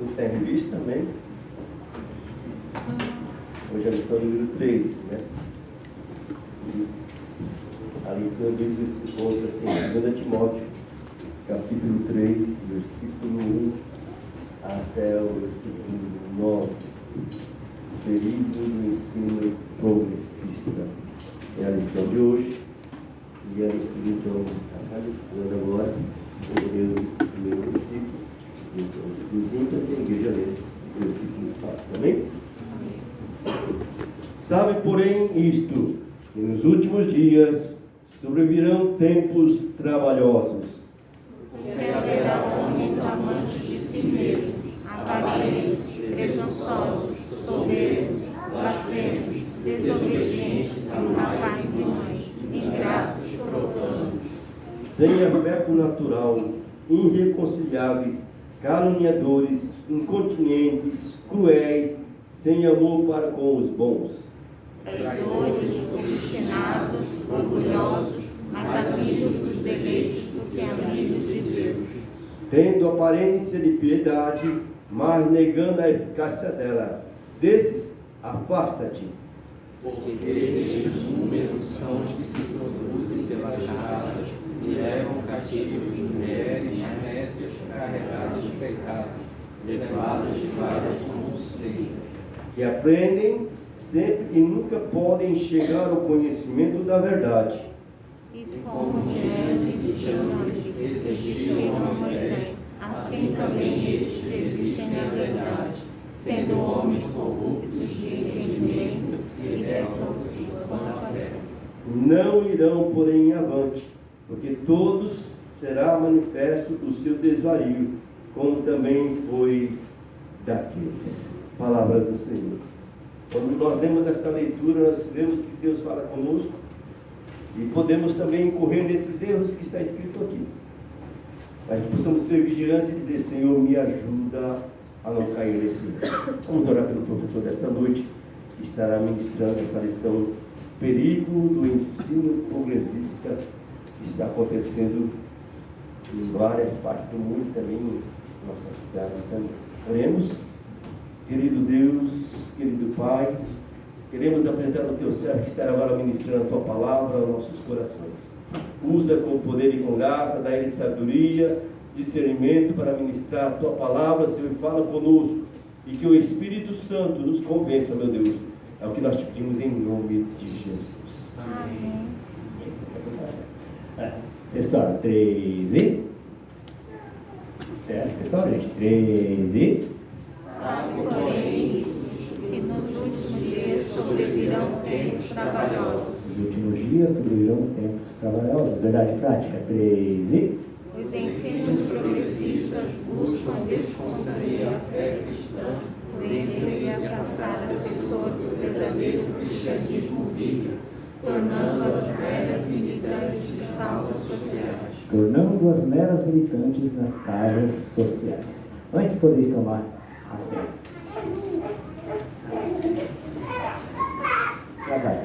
Não tem revista também? Hoje é a lição número 3, né? E a leitura bíblica encontra assim, 2 Timóteo, capítulo 3, versículo 1 até o versículo 9. Perigo do ensino progressista. É a lição de hoje. E a leitura, então, está falando agora. Eu leio o primeiro versículo. Os versículos e a igreja lê os versículos passos. Amém? Sabe, porém, isto, que nos últimos dias sobrevirão tempos trabalhosos. Porque haverá homens amantes de si mesmos, avarentos, presunçosos, soberbos, blasfemos, desobedientes a pais e mães, ingratos, profanos, Sem afeto natural, irreconciliáveis, caluniadores, incontinentes, cruéis, sem amor para com os bons. traidores, obstinados, orgulhosos, mais amigos dos deleites do que amigos de Deus. Tendo aparência de piedade, mas negando a eficácia dela. Destes, afasta-te. Porque estes números são os que se produzem pelas raças e levam cativos mulheres nécias carregadas de pecado, levadas de várias consciências. Que aprendem sempre e nunca podem chegar ao conhecimento da verdade. E como Gênesis e Jonas existiram a Moisés, assim também estes existem na verdade, sendo homens corruptos de entendimento e déspotras quanto à fé. Não irão, porém, avante, porque todos será manifesto o seu desvario, como também foi daqueles. Palavra do Senhor. Quando nós lemos esta leitura, nós vemos que Deus fala conosco e podemos também incorrer nesses erros que está escrito aqui. Mas que possamos ser vigilantes e dizer: Senhor, me ajuda a não cair nesse erro. Vamos orar pelo professor desta noite, que estará ministrando esta lição, perigo do ensino progressista, que está acontecendo em várias partes do mundo, também em nossa cidade também. Oremos. Querido Deus, querido Pai, queremos apresentar o Teu servo que estará agora ministrando a Tua palavra aos nossos corações. Usa com poder e com graça, dá-lhe sabedoria, discernimento para ministrar a Tua palavra, Senhor, e fala conosco. E que o Espírito Santo nos convença, meu Deus. É o que nós te pedimos em nome de Jesus. Amém. Pessoal, 13. Pessoal, gente, 13. Sabe, porém, isso, que nos últimos dias sobrevirão tempos trabalhosos. Nos últimos dias sobrevirão tempos trabalhosos. Verdade prática, 13. Os ensinos progressistas buscam desconstruir a fé cristã, dentro e afastar as pessoas do verdadeiro cristianismo bíblico, tornando-as meras militantes de causas sociais. Tornando-as meras militantes nas causas sociais. Onde que podeis tomar assento? Já vai.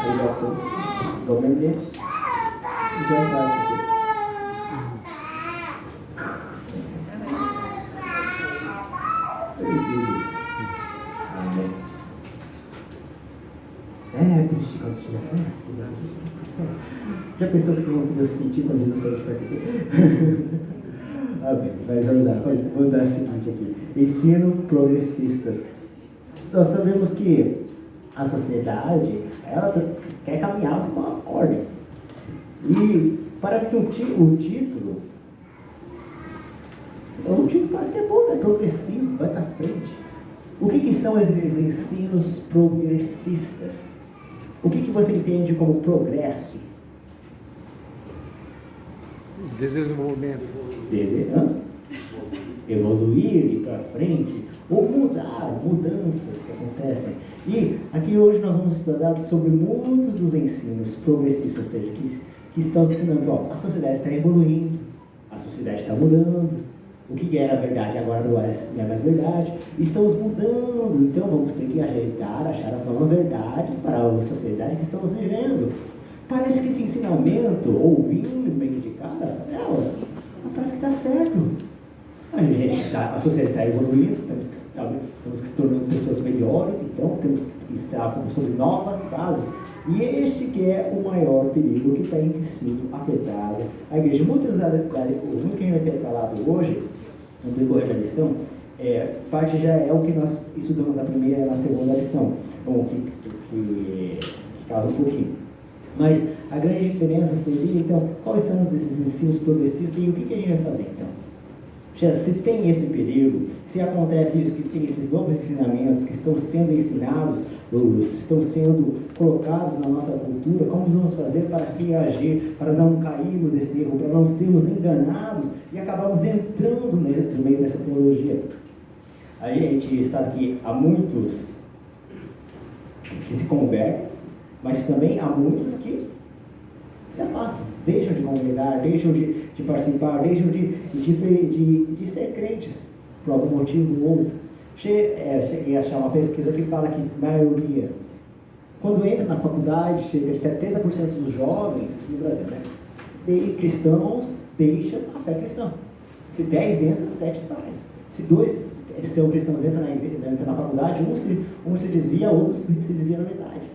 Aí já estou. Vamos beber. Já vai. Jesus. Amém. É triste quando chega assim. Já pensou que não podia sentir quando Jesus saiu de perto dele? Amém. Mas vamos lá. Vou dar o seguinte aqui. Ensino progressistas. Nós sabemos que a sociedade, ela quer caminhar para uma ordem. E parece que o título parece que é bom, é progressivo, vai para frente. O que são esses ensinos progressistas? O que você entende como progresso? Desenvolvimento. Evoluir, ir para frente, ou mudar, mudanças que acontecem. E aqui hoje nós vamos estudar sobre muitos dos ensinos progressistas, ou seja, que estão ensinando, a sociedade está evoluindo, a sociedade está mudando, o que era verdade agora não é mais verdade, estamos mudando, então vamos ter que ajeitar, achar as novas verdades para a sociedade que estamos vivendo. Parece que esse ensinamento, ouvindo bem de cara, está certo. A sociedade está evoluindo, temos que se tornando pessoas melhores, então temos que estar sobre novas bases. E este que é o maior perigo que tem sido afetado a igreja. Muito que a gente vai ser falado hoje, no decorrer da lição, parte já é o que nós estudamos na primeira e na segunda lição, bom, que causa um pouquinho. Mas a grande diferença seria, então, quais são esses ensinos progressistas e o que a gente vai fazer, então? Se tem esse perigo, se acontece isso, que tem esses novos ensinamentos que estão sendo ensinados, estão sendo colocados na nossa cultura, como vamos fazer para reagir, para não cairmos nesse erro, para não sermos enganados e acabarmos entrando no meio dessa teologia? A gente sabe que há muitos que se convertem, mas também há muitos que se afastam, deixam de congregar, deixam de participar, deixam de ser crentes por algum motivo ou outro. Cheguei a achar uma pesquisa que fala que a maioria, quando entra na faculdade, cerca de 70% dos jovens, isso no Brasil, né, cristãos, deixam a fé cristã. Se 10 entra, 7 faz. Se 2 são cristãos entram na faculdade, um se desvia, outro se desvia na metade.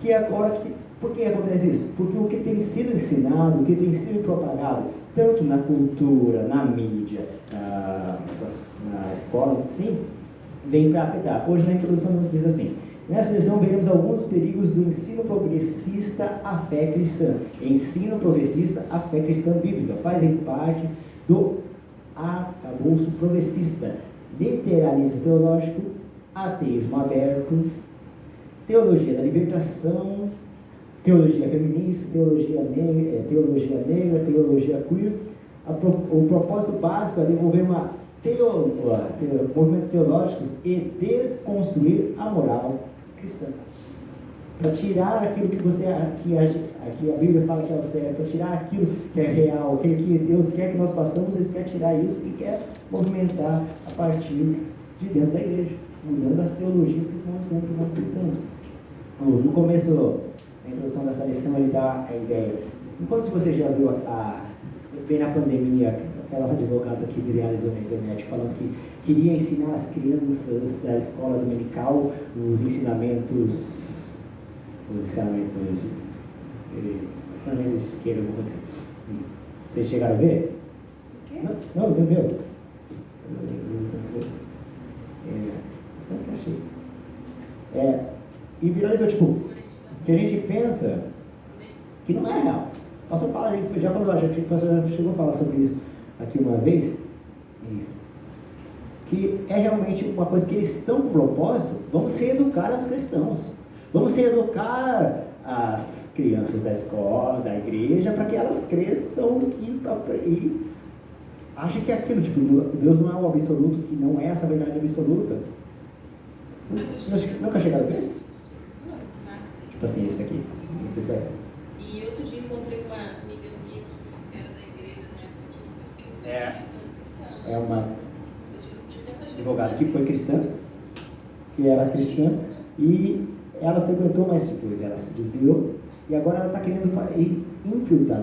Que é agora que por que acontece isso? Porque o que tem sido ensinado, o que tem sido propagado, tanto na cultura, na mídia, na escola, sim, vem para afetar. Hoje na introdução nos diz assim: nessa lição veremos alguns perigos do ensino progressista à fé cristã. Ensino progressista à fé cristã bíblica fazem parte do arcabouço progressista, literalismo teológico, ateísmo aberto, teologia da libertação, teologia feminista, teologia negra, teologia queer. O propósito básico é desenvolver movimentos teológicos e desconstruir a moral cristã. Para tirar aquilo que a Bíblia fala que é o certo, para tirar aquilo que é real, aquilo que Deus quer que nós façamos, Ele quer tirar isso e quer movimentar a partir de dentro da igreja, mudando as teologias que estão conflitando. No começo da introdução dessa lição, ele dá a ideia. Enquanto se você já viu bem na pandemia, aquela advogada que viralizou na internet falando que queria ensinar as crianças da escola dominical os ensinamentos de esquerda, alguma coisa assim. Vocês chegaram a ver? Não viu? Achei. E viralizou, tipo, que a gente pensa que não é real. Nossa, já chegou a falar sobre isso aqui uma vez, que é realmente uma coisa que eles estão com propósito. Vamos se educar aos cristãos, vamos se educar as crianças da escola, da igreja, para que elas cresçam e achem que é aquilo, tipo, Deus não é o absoluto, que não é essa verdade absoluta. Nunca chegaram a ver? Tipo assim, esse daqui. E outro dia encontrei uma amiga minha que era da igreja, né? É uma advogada que foi cristã, que era cristã, e ela frequentou mais depois, ela se desviou, e agora ela está querendo infiltrar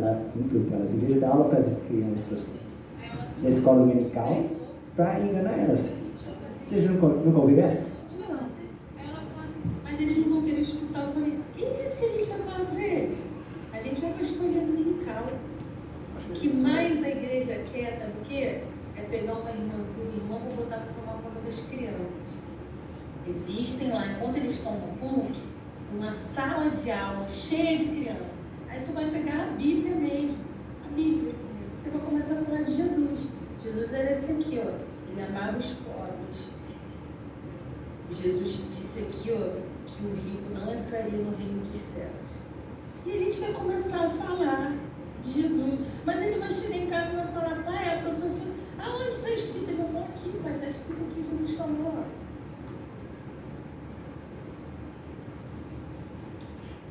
nas igrejas, dar aula para as crianças da escola dominical, para enganar elas. Vocês nunca ouviram essa? Mas eles não vão querer escutar. Eu falei, quem disse que a gente vai falar para eles? A gente vai para a escola dominical. O que mais a igreja quer, sabe o quê? É pegar uma irmãzinha, um irmão, para botar para tomar conta das crianças. Existem lá, enquanto eles estão no culto, uma sala de aula cheia de crianças. Aí tu vai pegar a Bíblia mesmo. A Bíblia. Você vai começar a falar de Jesus. Jesus era esse aqui, ó. Ele amava os pobres. Jesus disse aqui, ó, que o rico não entraria no reino dos céus. E a gente vai começar a falar de Jesus. Mas ele vai chegar em casa e vai falar, pai, a professora, aonde está escrito? Ele vai falar aqui, pai, está escrito aqui, Jesus falou.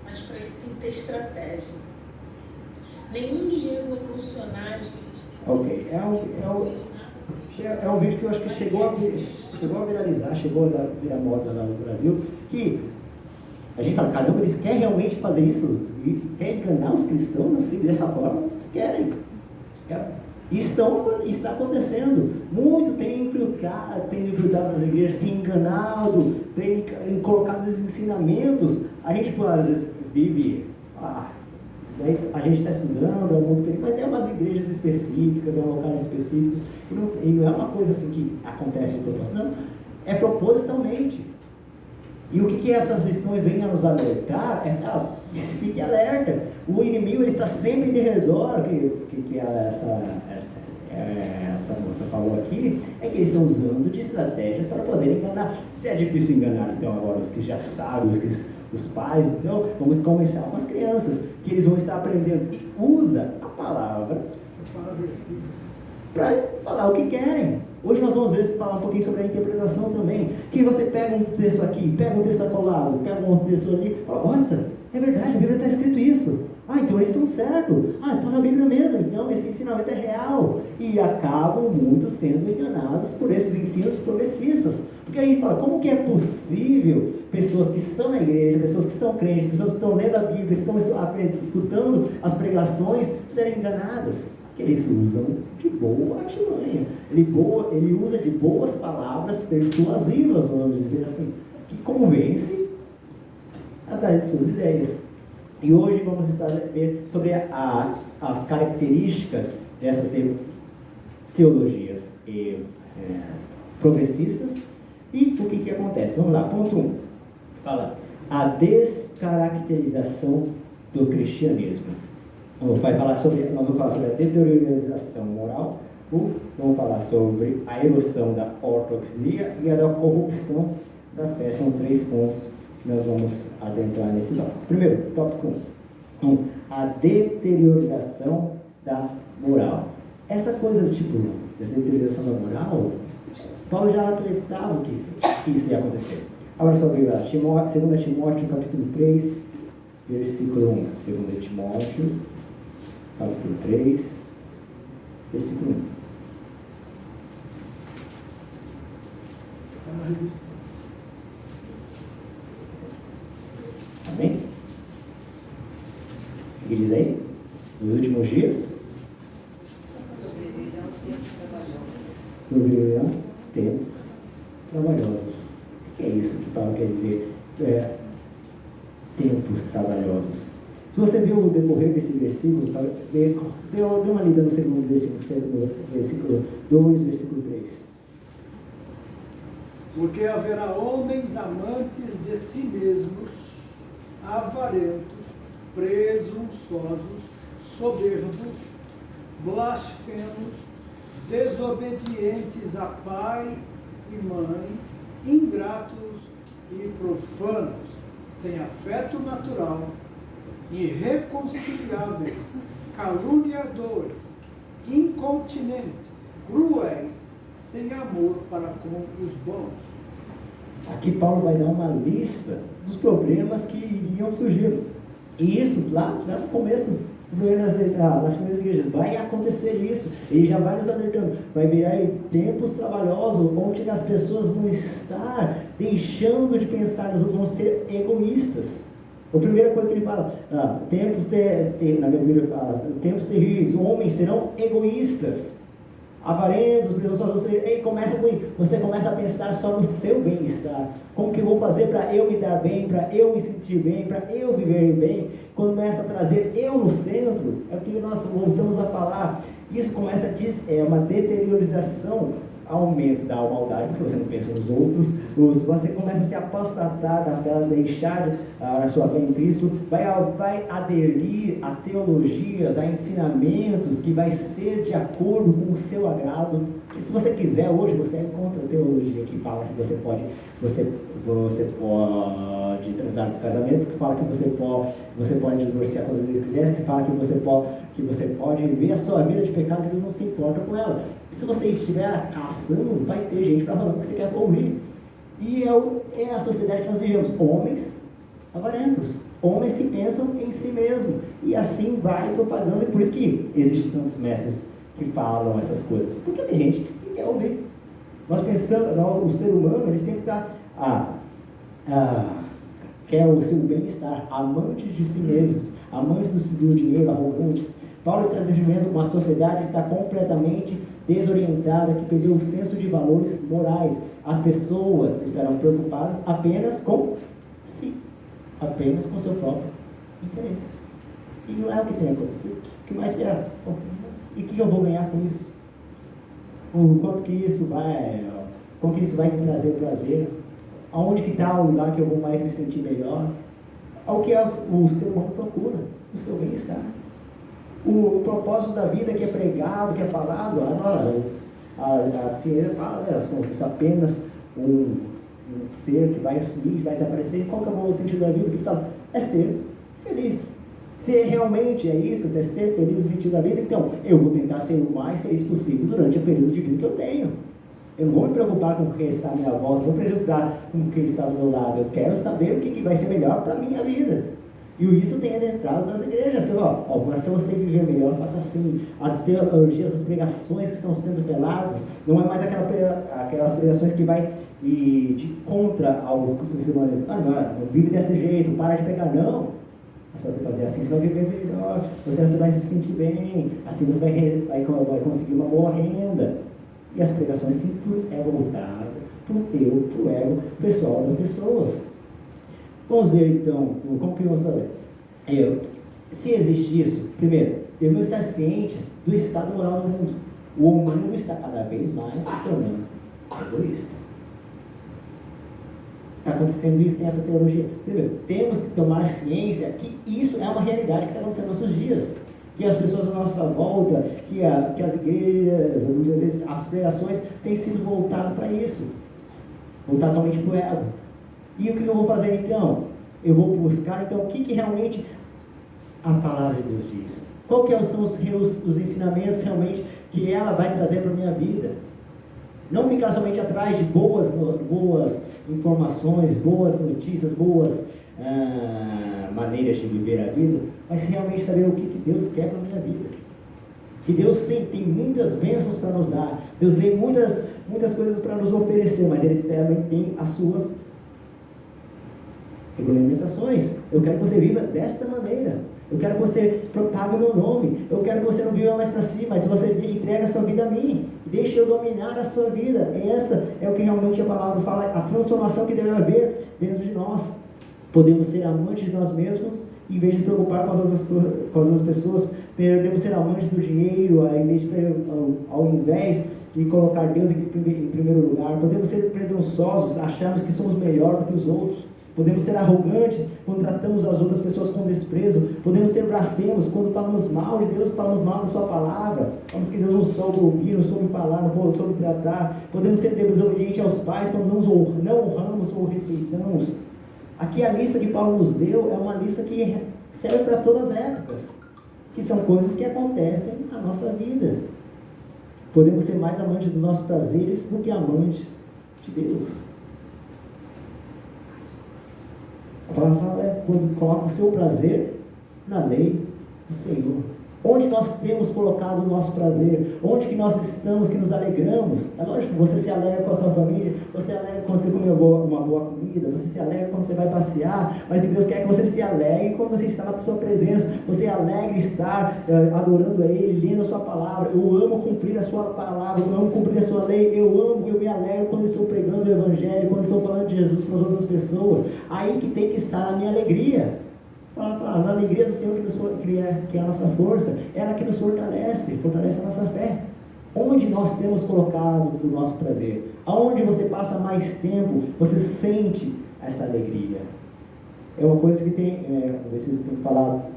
Mas para isso tem que ter estratégia. Nenhum dos revolucionários que a gente tem. Ok, é um vídeo que eu acho que chegou a viralizar, chegou a virar moda lá no Brasil, que a gente fala, caramba, eles querem realmente fazer isso? E querem enganar os cristãos assim, dessa forma? Eles querem. Está acontecendo. Muito tem infiltrado nas igrejas, tem enganado, tem colocado esses ensinamentos. A gente, às vezes, vive... a gente está estudando, é um mundo perigoso, mas é umas igrejas específicas, é um locais específicos, e não é uma coisa assim que acontece de propósito, não, é propositalmente. E o que essas lições vêm a nos alertar fique alerta. O inimigo ele está sempre de redor, que essa moça falou aqui, é que eles estão usando de estratégias para poder enganar. Se é difícil enganar, então agora os que já sabem, os pais, então vamos começar com as crianças, que eles vão estar aprendendo. E usa a palavra para falar o que querem. Hoje nós vamos ver, falar um pouquinho sobre a interpretação também. Que você pega um texto aqui, pega um texto acolado, pega um texto ali, e fala, nossa, é verdade, a Bíblia está escrito isso. Então eles estão certos. Está na Bíblia mesmo, então esse ensinamento é real. E acabam muitos sendo enganados por esses ensinos progressistas. Porque a gente fala, como que é possível pessoas que são na igreja, pessoas que são crentes, pessoas que estão lendo a Bíblia, estão escutando as pregações, serem enganadas? Que eles usam de boa artimanha. Ele usa de boas palavras persuasivas, vamos dizer assim, que convence a dar de suas ideias. E hoje vamos estar ver sobre as características dessas teologias progressistas e o que acontece. Vamos lá, ponto 1. Fala, a descaracterização do cristianismo. Nós vamos falar sobre a deteriorização moral, vamos falar sobre a erosão da ortodoxia e a da corrupção da fé. São 3 pontos que nós vamos adentrar nesse tópico. Primeiro, tópico 1. A deteriorização da moral. Essa coisa da deterioração da moral, Paulo já acreditava que isso ia acontecer. Agora sobre 2 Timóteo, capítulo 3, versículo 1. 2 Timóteo, capítulo 3, versículo 1. Amém? O que diz aí? Nos últimos dias? Sobrevirão tempos trabalhosos. O que é isso que Paulo quer dizer? Tempos trabalhosos. Se você viu o decorrer desse versículo, dê uma lida no segundo versículo 2, versículo 3. Porque haverá homens amantes de si mesmos, avarentos, presunçosos, soberbos, blasfemos, desobedientes a pais e mães, ingratos e profanos, sem afeto natural, irreconciliáveis, caluniadores, incontinentes, cruéis, sem amor para com os bons. Aqui Paulo vai dar uma lista dos problemas que iriam surgir. E isso lá no começo, nas primeiras igrejas, vai acontecer isso. Ele já vai nos alertando. Vai virar tempos trabalhosos, onde as pessoas vão estar deixando de pensar nos outros, vão ser egoístas. A primeira coisa que ele fala, na minha Bíblia fala, tempos terríveis, homens serão egoístas, avarentos, presunçosos. Você começa a pensar só no seu bem-estar. Como que eu vou fazer para eu me dar bem, para eu me sentir bem, para eu viver bem? Começa a trazer eu no centro, é o que nós voltamos a falar. Isso começa uma deteriorização, aumento da maldade, porque você não pensa nos outros, você começa a se apostatar da fé, deixar a sua fé em Cristo, vai aderir a teologias, a ensinamentos que vai ser de acordo com o seu agrado. Que se você quiser, hoje você encontra a teologia que fala que você pode transar nos casamentos, que fala que você pode divorciar quando Deus quiser, que fala que você pode viver a sua vida de pecado, que Deus não se importa com ela. Se você estiver caçando, vai ter gente para falar o que você quer ouvir. E é a sociedade que nós vivemos. Homens avarentos, homens que pensam em si mesmo. E assim vai propagando. E por isso que existem tantos mestres que falam essas coisas. Porque tem gente que quer ouvir. Nós pensamos, o ser humano, ele sempre está quer o seu bem-estar, amantes de si mesmos, amantes do dinheiro, arrogantes. Paulo está descrevendo uma sociedade que está completamente desorientada, que perdeu o senso de valores morais. As pessoas estarão preocupadas apenas com si, apenas com seu próprio interesse. E não é o que tem acontecido. O que mais quer? E o que eu vou ganhar com isso? O quanto que isso vai, como que isso vai me trazer prazer? Aonde que está o lugar que eu vou mais me sentir melhor? Ao que o ser humano procura, o seu bem-estar. O propósito da vida que é pregado, que é falado, a ciência fala, somos apenas um ser que vai assumir, vai desaparecer. Qual que é o sentido da vida? Que fala, é ser feliz. Se realmente é isso, se é ser feliz no sentido da vida, então eu vou tentar ser o mais feliz possível durante o período de vida que eu tenho. Eu não vou me preocupar com quem está à minha volta, não vou me preocupar com quem está do meu lado. Eu quero saber o que vai ser melhor para a minha vida. E isso tem adentrado nas igrejas. Mas se você viver melhor, faça assim. As teologias, as pregações que estão sendo veladas, não é mais aquelas pregações que vai de contra algo que você não vive desse jeito, para de pegar, não. Se você fazer assim, você vai viver melhor, você vai se sentir bem, assim você vai conseguir uma boa renda. E as pregações sempre é voltada para o eu, para o ego pessoal das pessoas. Vamos ver então, como que vamos fazer? Se existe isso, primeiro, devemos estar cientes do estado moral do mundo. O mundo está cada vez mais se tornando egoísta. Está acontecendo isso, tem essa teologia. Primeiro, temos que tomar ciência que isso é uma realidade que está acontecendo nos nossos dias. Que as pessoas à nossa volta, que as igrejas, muitas vezes as pregações têm sido voltadas para isso. Voltar somente para o ego. E o que eu vou fazer então? Eu vou buscar então o que realmente a palavra de Deus diz. Qual que são os ensinamentos realmente que ela vai trazer para a minha vida? Não ficar somente atrás de boas informações, boas notícias, boas maneiras de viver a vida, mas realmente saber o que Deus quer para a minha vida. Que Deus sim tem muitas bênçãos para nos dar, Deus tem muitas coisas para nos oferecer, mas Ele também tem as suas regulamentações. Eu quero que você viva desta maneira. Eu quero que você propague o meu nome. Eu quero que você não viva mais para si, mas você entregue a sua vida a mim. Deixe eu dominar a sua vida. Essa é o que realmente a palavra fala, a transformação que deve haver dentro de nós. Podemos ser amantes de nós mesmos, em vez de se preocupar com as outras pessoas. Podemos ser amantes do dinheiro, ao invés de colocar Deus em primeiro lugar. Podemos ser presunçosos, acharmos que somos melhor do que os outros. Podemos ser arrogantes quando tratamos as outras pessoas com desprezo. Podemos ser blasfemos quando falamos mal de Deus, falamos mal da sua palavra. Falamos que Deus não soube ouvir, não soube falar, não soube tratar. Podemos ser desobedientes aos pais quando não honramos ou respeitamos. Aqui a lista que Paulo nos deu é uma lista que serve para todas as épocas, que são coisas que acontecem na nossa vida. Podemos ser mais amantes dos nossos prazeres do que amantes de Deus. A palavra fala quando coloca o seu prazer na lei do Senhor. Onde nós temos colocado o nosso prazer, onde que nós estamos, que nos alegramos. É lógico, você se alegra com a sua família, você se alegra quando você come uma boa comida, você se alegra quando você vai passear, mas o que Deus quer é que você se alegre quando você está na sua presença, você alegre estar adorando a Ele, lendo a sua palavra. Eu amo cumprir a sua palavra, eu amo cumprir a sua lei, eu me alegro quando estou pregando o Evangelho, quando estou falando de Jesus para as outras pessoas. Aí que tem que estar a minha alegria. Na alegria do Senhor que é a nossa força, ela que nos fortalece a nossa fé. Onde nós temos colocado o nosso prazer? Aonde você passa mais tempo, você sente essa alegria? É uma coisa que tem, você tem que falar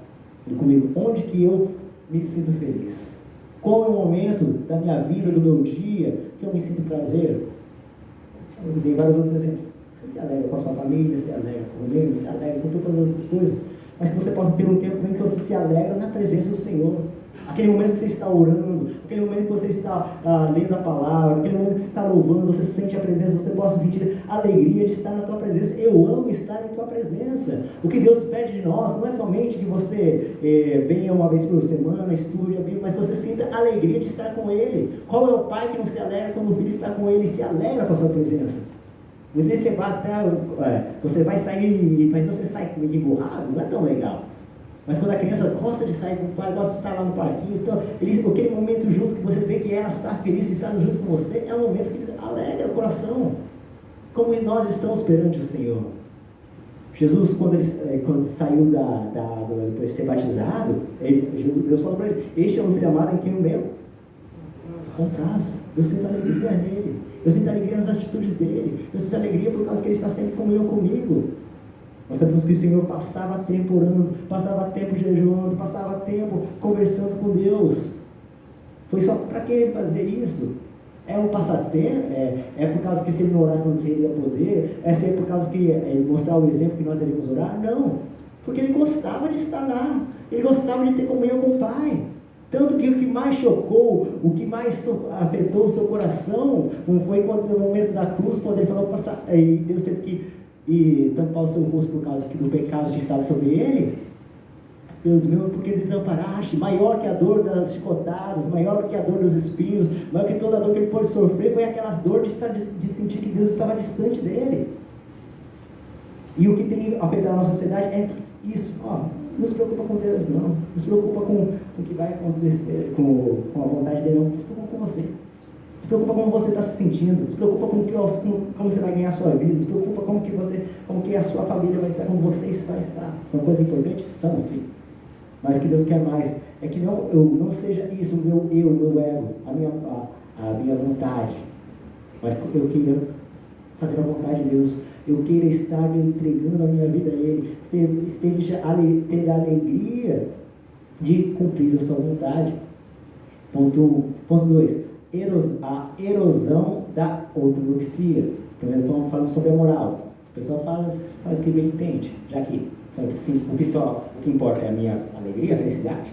comigo, onde que eu me sinto feliz? Qual é o momento da minha vida, do meu dia, que eu me sinto prazer? Eu dei vários outros exemplos. Você se alegra com a sua família, se alegra com ele, se alegra com todas as outras coisas. Mas que você possa ter um tempo também que você se alegra na presença do Senhor. Aquele momento que você está orando, aquele momento que você está lendo a palavra, aquele momento que você está louvando, você sente a presença, você possa sentir a alegria de estar na tua presença. Eu amo estar em tua presença. O que Deus pede de nós não é somente que você venha uma vez por semana, estude a Bíblia, mas você sinta a alegria de estar com Ele. Qual é o pai que não se alegra quando o filho está com Ele e se alegra com a sua presença? Às vezes você vai até, você vai sair, mas você sai meio emburrado, não é tão legal. Mas quando a criança gosta de sair com o pai, gosta de estar lá no parquinho, então, aquele momento junto que você vê que ela está feliz, está junto com você, é um momento que alegra o coração. Como nós estamos perante o Senhor. Jesus, quando saiu da água, depois de ser batizado, Deus falou para ele: este é o filho amado em quem o meu comprazo. Eu sinto alegria nele. Eu sinto alegria nas atitudes dele. Eu sinto alegria por causa que ele está sempre em comunhão comigo. Nós sabemos que o Senhor passava tempo orando, passava tempo jejuando, passava tempo conversando com Deus. Foi só para que ele fazer isso? É um passatempo? É por causa que se ele não orasse não teria poder? É por causa que ele mostrar o exemplo que nós devemos orar? Não. Porque ele gostava de estar lá. Ele gostava de ter comunhão com o Pai. Tanto que o que mais chocou, o que mais afetou o seu coração, foi no momento da cruz, quando ele falou, e Deus teve que tampar o seu rosto por causa do pecado que estava sobre ele. Deus meu, porque desamparaste, maior que a dor das chicotadas, maior que a dor dos espinhos, maior que toda a dor que ele pôde sofrer, foi aquela dor de sentir que Deus estava distante dele. E o que tem afetado a nossa sociedade é isso, não se preocupa com Deus não, se preocupa com o que vai acontecer, com a vontade dele não, se preocupa com você. Se preocupa como você está se sentindo, se preocupa com como você vai ganhar a sua vida, se preocupa como que a sua família vai estar, como você vai estar. São coisas importantes? São sim. Mas o que Deus quer mais é que não seja isso o meu ego, a minha vontade, mas eu queira fazer a vontade de Deus, eu queira estar entregando a minha vida a Ele, ter a alegria de cumprir a sua vontade. Ponto 2, a erosão da ortodoxia. Primeiro estamos falando sobre a moral. O pessoal faz o que bem entende, já que sim, o que importa é a minha alegria, a felicidade.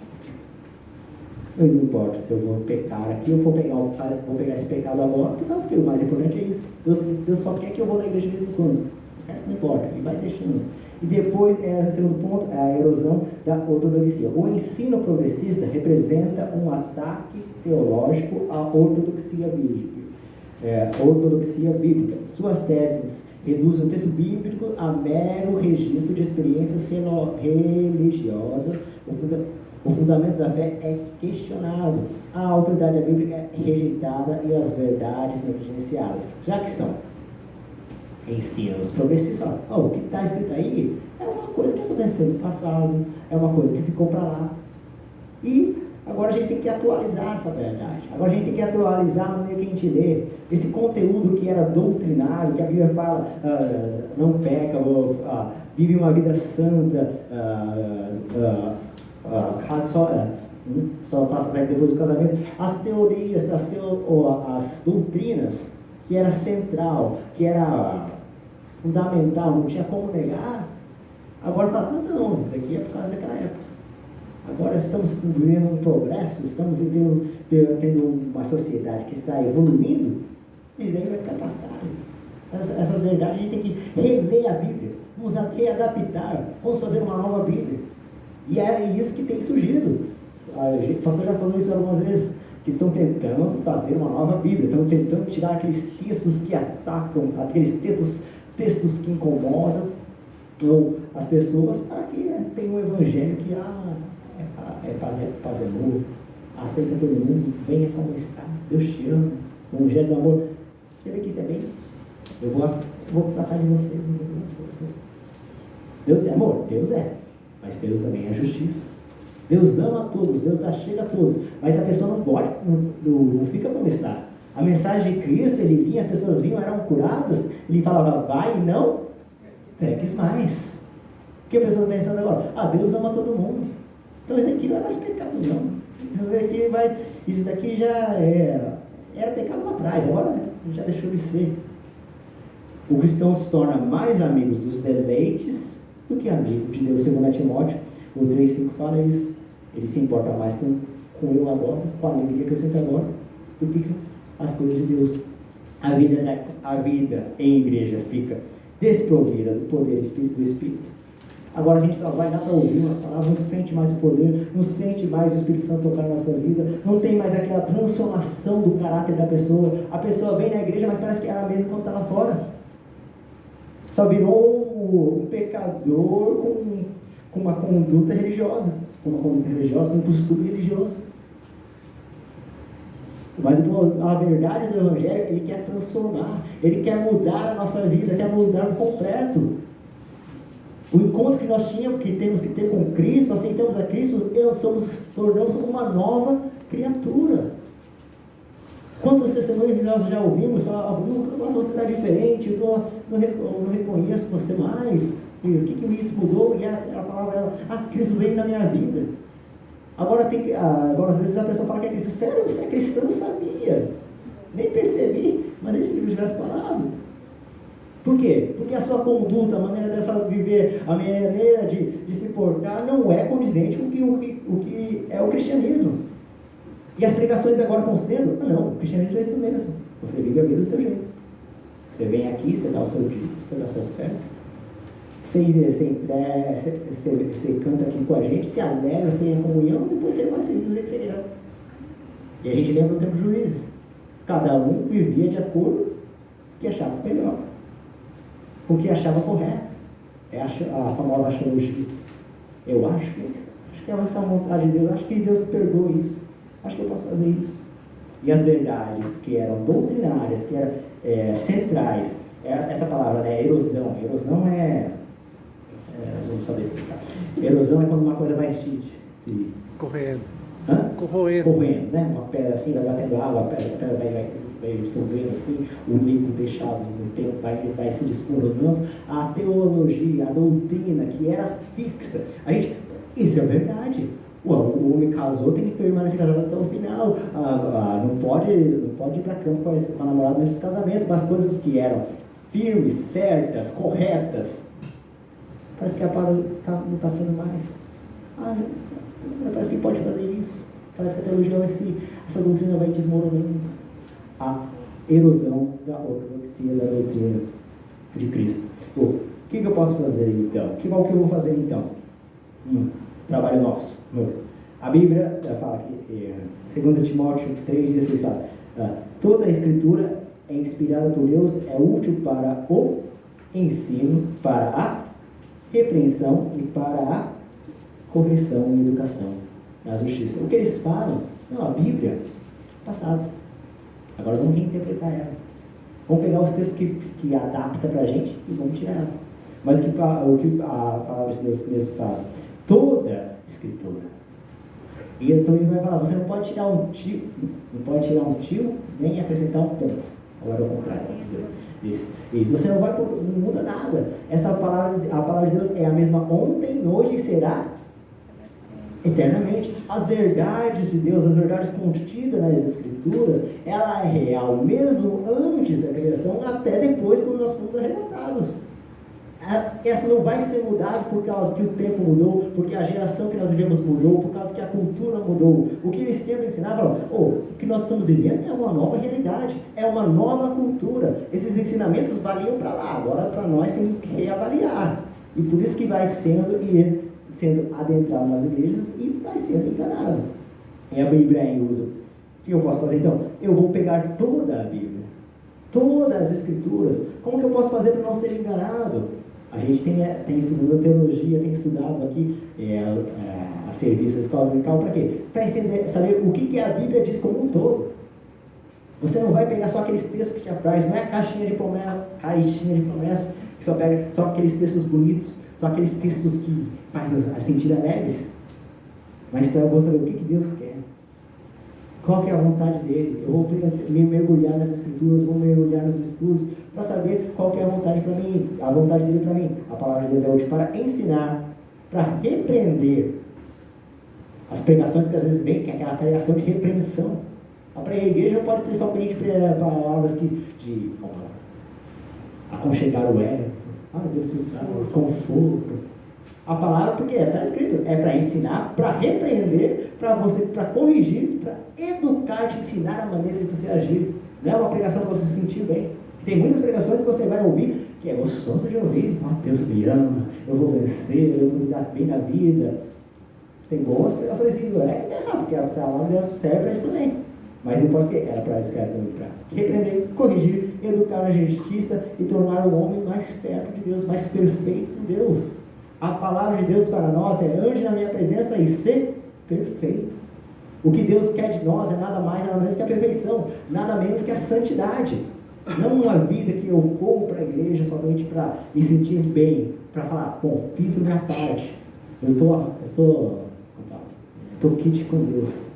Não importa se eu vou pecar aqui, eu vou pegar esse pecado agora, por causa que o mais importante é isso. Deus só quer que eu vou na igreja de vez em quando. O resto não importa, ele vai deixando. E depois, o segundo ponto, é a erosão da ortodoxia. O ensino progressista representa um ataque teológico à ortodoxia bíblica. Suas teses reduzem o texto bíblico a mero registro de experiências religiosas. O fundamento da fé é questionado, a autoridade da Bíblia é rejeitada e as verdades negligenciadas, já que são ensinos progressistas. O que está escrito aí é uma coisa que aconteceu no passado, é uma coisa que ficou para lá, e agora a gente tem que atualizar essa verdade, agora a gente tem que atualizar a maneira que a gente lê. Esse conteúdo que era doutrinário, que a Bíblia fala, não peca, vive uma vida santa, só faça sexo depois do casamento. As teorias, as doutrinas, que era central, que era fundamental, não tinha como negar, agora fala, não, isso aqui é por causa daquela época. Agora estamos vivendo um progresso, estamos tendo uma sociedade que está evoluindo, e daí vai ficar para trás. Essas verdades a gente tem que reler a Bíblia, vamos readaptar, vamos fazer uma nova Bíblia. E é isso que tem surgido. O pastor já falou isso algumas vezes, que estão tentando fazer uma nova Bíblia, estão tentando tirar aqueles textos que atacam, aqueles textos que incomodam as pessoas, para que tenha um evangelho que paz é amor, aceita todo mundo, venha como está, Deus te ama, o evangelho do amor. Você vê que isso é bem? Eu vou tratar de você, Deus é amor? Deus é. Mas Deus também é justiça. Deus ama a todos, Deus achega a todos. Mas a pessoa não fica como está. A mensagem de Cristo, ele vinha, as pessoas vinham, eram curadas, ele falava, vai e não peques mais. O que a pessoa está pensando agora? Deus ama todo mundo. Então isso daqui não é mais pecado não. Isso daqui já era pecado lá atrás, agora já deixou de ser. O cristão se torna mais amigo dos deleites do que amigo de Deus. Segundo Timóteo, o 3,5 fala isso. Ele se importa mais com eu agora, com a alegria que eu sinto agora, do que as coisas de Deus. A vida em igreja fica desprovida do poder do Espírito. Agora a gente só vai dar para ouvir umas palavras, não sente mais o poder, não sente mais o Espírito Santo tocar na nossa vida, não tem mais aquela transformação do caráter da pessoa. A pessoa vem na igreja, mas parece que era a mesma quando está lá fora. Só virou um pecador com uma conduta religiosa, com um costume religioso. Mas a verdade do Evangelho, ele quer transformar, ele quer mudar a nossa vida, quer mudar por completo. O encontro que nós tínhamos, que temos que ter com Cristo, aceitamos a Cristo, tornamos uma nova criatura. Quantos testemunhos nós já ouvimos falar, nossa, você está diferente, eu não reconheço você mais, e o que isso mudou? E a palavra, Cristo veio na minha vida. Agora às vezes a pessoa fala que é cristã, sério, você é cristão? Eu não sabia, nem percebi, mas esse livro tivesse falado. Por quê? Porque a sua conduta, a maneira dessa viver, a maneira de se portar não é condizente com o que é o cristianismo. E as pregações agora estão sendo, não, o cristianismo é isso mesmo. Você vive a vida do seu jeito. Você vem aqui, você dá o seu dízimo, você dá a sua oferta. Você canta aqui com a gente, se alegra, tem a comunhão, depois você vai seguir do jeito que você irá. E a gente lembra do tempo dos juízes. Cada um vivia de acordo com o que achava melhor, com o que achava correto. É a famosa astrologia. Eu acho que é essa vontade de Deus, acho que Deus perdoa isso. Acho que eu posso fazer isso. E as verdades que eram doutrinárias, que eram centrais, essa palavra, né, erosão. Erosão vou saber explicar. Erosão é quando uma coisa vai se Correndo. Correndo, né? Uma pedra assim, vai batendo água, a pedra vai dissolvendo assim, o livro deixado no tempo vai se desmoronando. A teologia, a doutrina que era fixa. Isso é verdade. O homem casou, tem que permanecer casado até o final. Não pode ir para campo com a namorada antes do casamento. Mas coisas que eram firmes, certas, corretas, parece que a palavra não está sendo mais. Parece que pode fazer isso. Parece que a teologia essa doutrina vai desmoronando. A erosão da ortodoxia da doutrina de Cristo. O que eu posso fazer então? O que eu vou fazer então? Trabalho nosso. A Bíblia fala que, 2 Timóteo 3,16 fala, toda a Escritura é inspirada por Deus, é útil para o ensino, para a repreensão e para a correção e educação na justiça. O que eles falam? Não, a Bíblia, passado. Agora vamos reinterpretar ela. Vamos pegar os textos que adapta para a gente e vamos tirar ela. Mas o que a palavra de Deus mesmo fala? Toda Escritura. E eles também vai falar, você não pode tirar um tio, nem acrescentar um ponto. Agora é o contrário. Isso. Você não muda nada. A palavra de Deus é a mesma ontem, hoje e será eternamente. As verdades de Deus, as verdades contidas nas Escrituras, ela é real mesmo antes da criação, até depois quando nós fomos arrebatados. Essa não vai ser mudada por causa que o tempo mudou, porque a geração que nós vivemos mudou, por causa que a cultura mudou. O que eles tentam ensinar, o que nós estamos vivendo é uma nova realidade, é uma nova cultura. Esses ensinamentos valiam para lá, agora para nós temos que reavaliar. E por isso que vai sendo adentrado nas igrejas e vai sendo enganado. É a Bíblia em uso. O que eu posso fazer então? Eu vou pegar toda a Bíblia, todas as Escrituras. Como que eu posso fazer para não ser enganado? A gente tem estudado teologia, tem estudado aqui a serviço da escola dominical, para quê? Para saber o que a Bíblia diz como um todo. Você não vai pegar só aqueles textos que te apraz, não é a caixinha de promessa, que só pega só aqueles textos bonitos, só aqueles textos que fazem a sentir alegres. Mas então eu vou saber o que Deus quer. Qual que é a vontade dele? Eu vou me mergulhar nas Escrituras, vou mergulhar nos estudos, para saber qual que é a vontade para mim, a vontade dele para mim. A palavra de Deus é útil para ensinar, para repreender. As pregações que às vezes vem, que é aquela pregação de repreensão. A igreja não pode ter somente palavras de aconchegar o ego, Deus te salve, conforto. A palavra, porque está escrito, é para ensinar, para repreender, para corrigir, para educar, te ensinar a maneira de você agir. Não é uma pregação para você se sentir bem. Tem muitas pregações que você vai ouvir, que é gostoso de ouvir. Deus me ama, eu vou vencer, eu vou me dar bem na vida. Tem boas pregações que não é errado, porque a palavra de Deus serve para isso também. Mas não pode ser, era para repreender, corrigir, educar na justiça e tornar o homem mais perto de Deus, mais perfeito com Deus. A palavra de Deus para nós é: ande na minha presença e ser perfeito. O que Deus quer de nós é nada mais, nada menos que a perfeição, nada menos que a santidade. Não uma vida que eu corro para a igreja somente para me sentir bem, para falar, bom, fiz a minha parte, eu tô kit com Deus.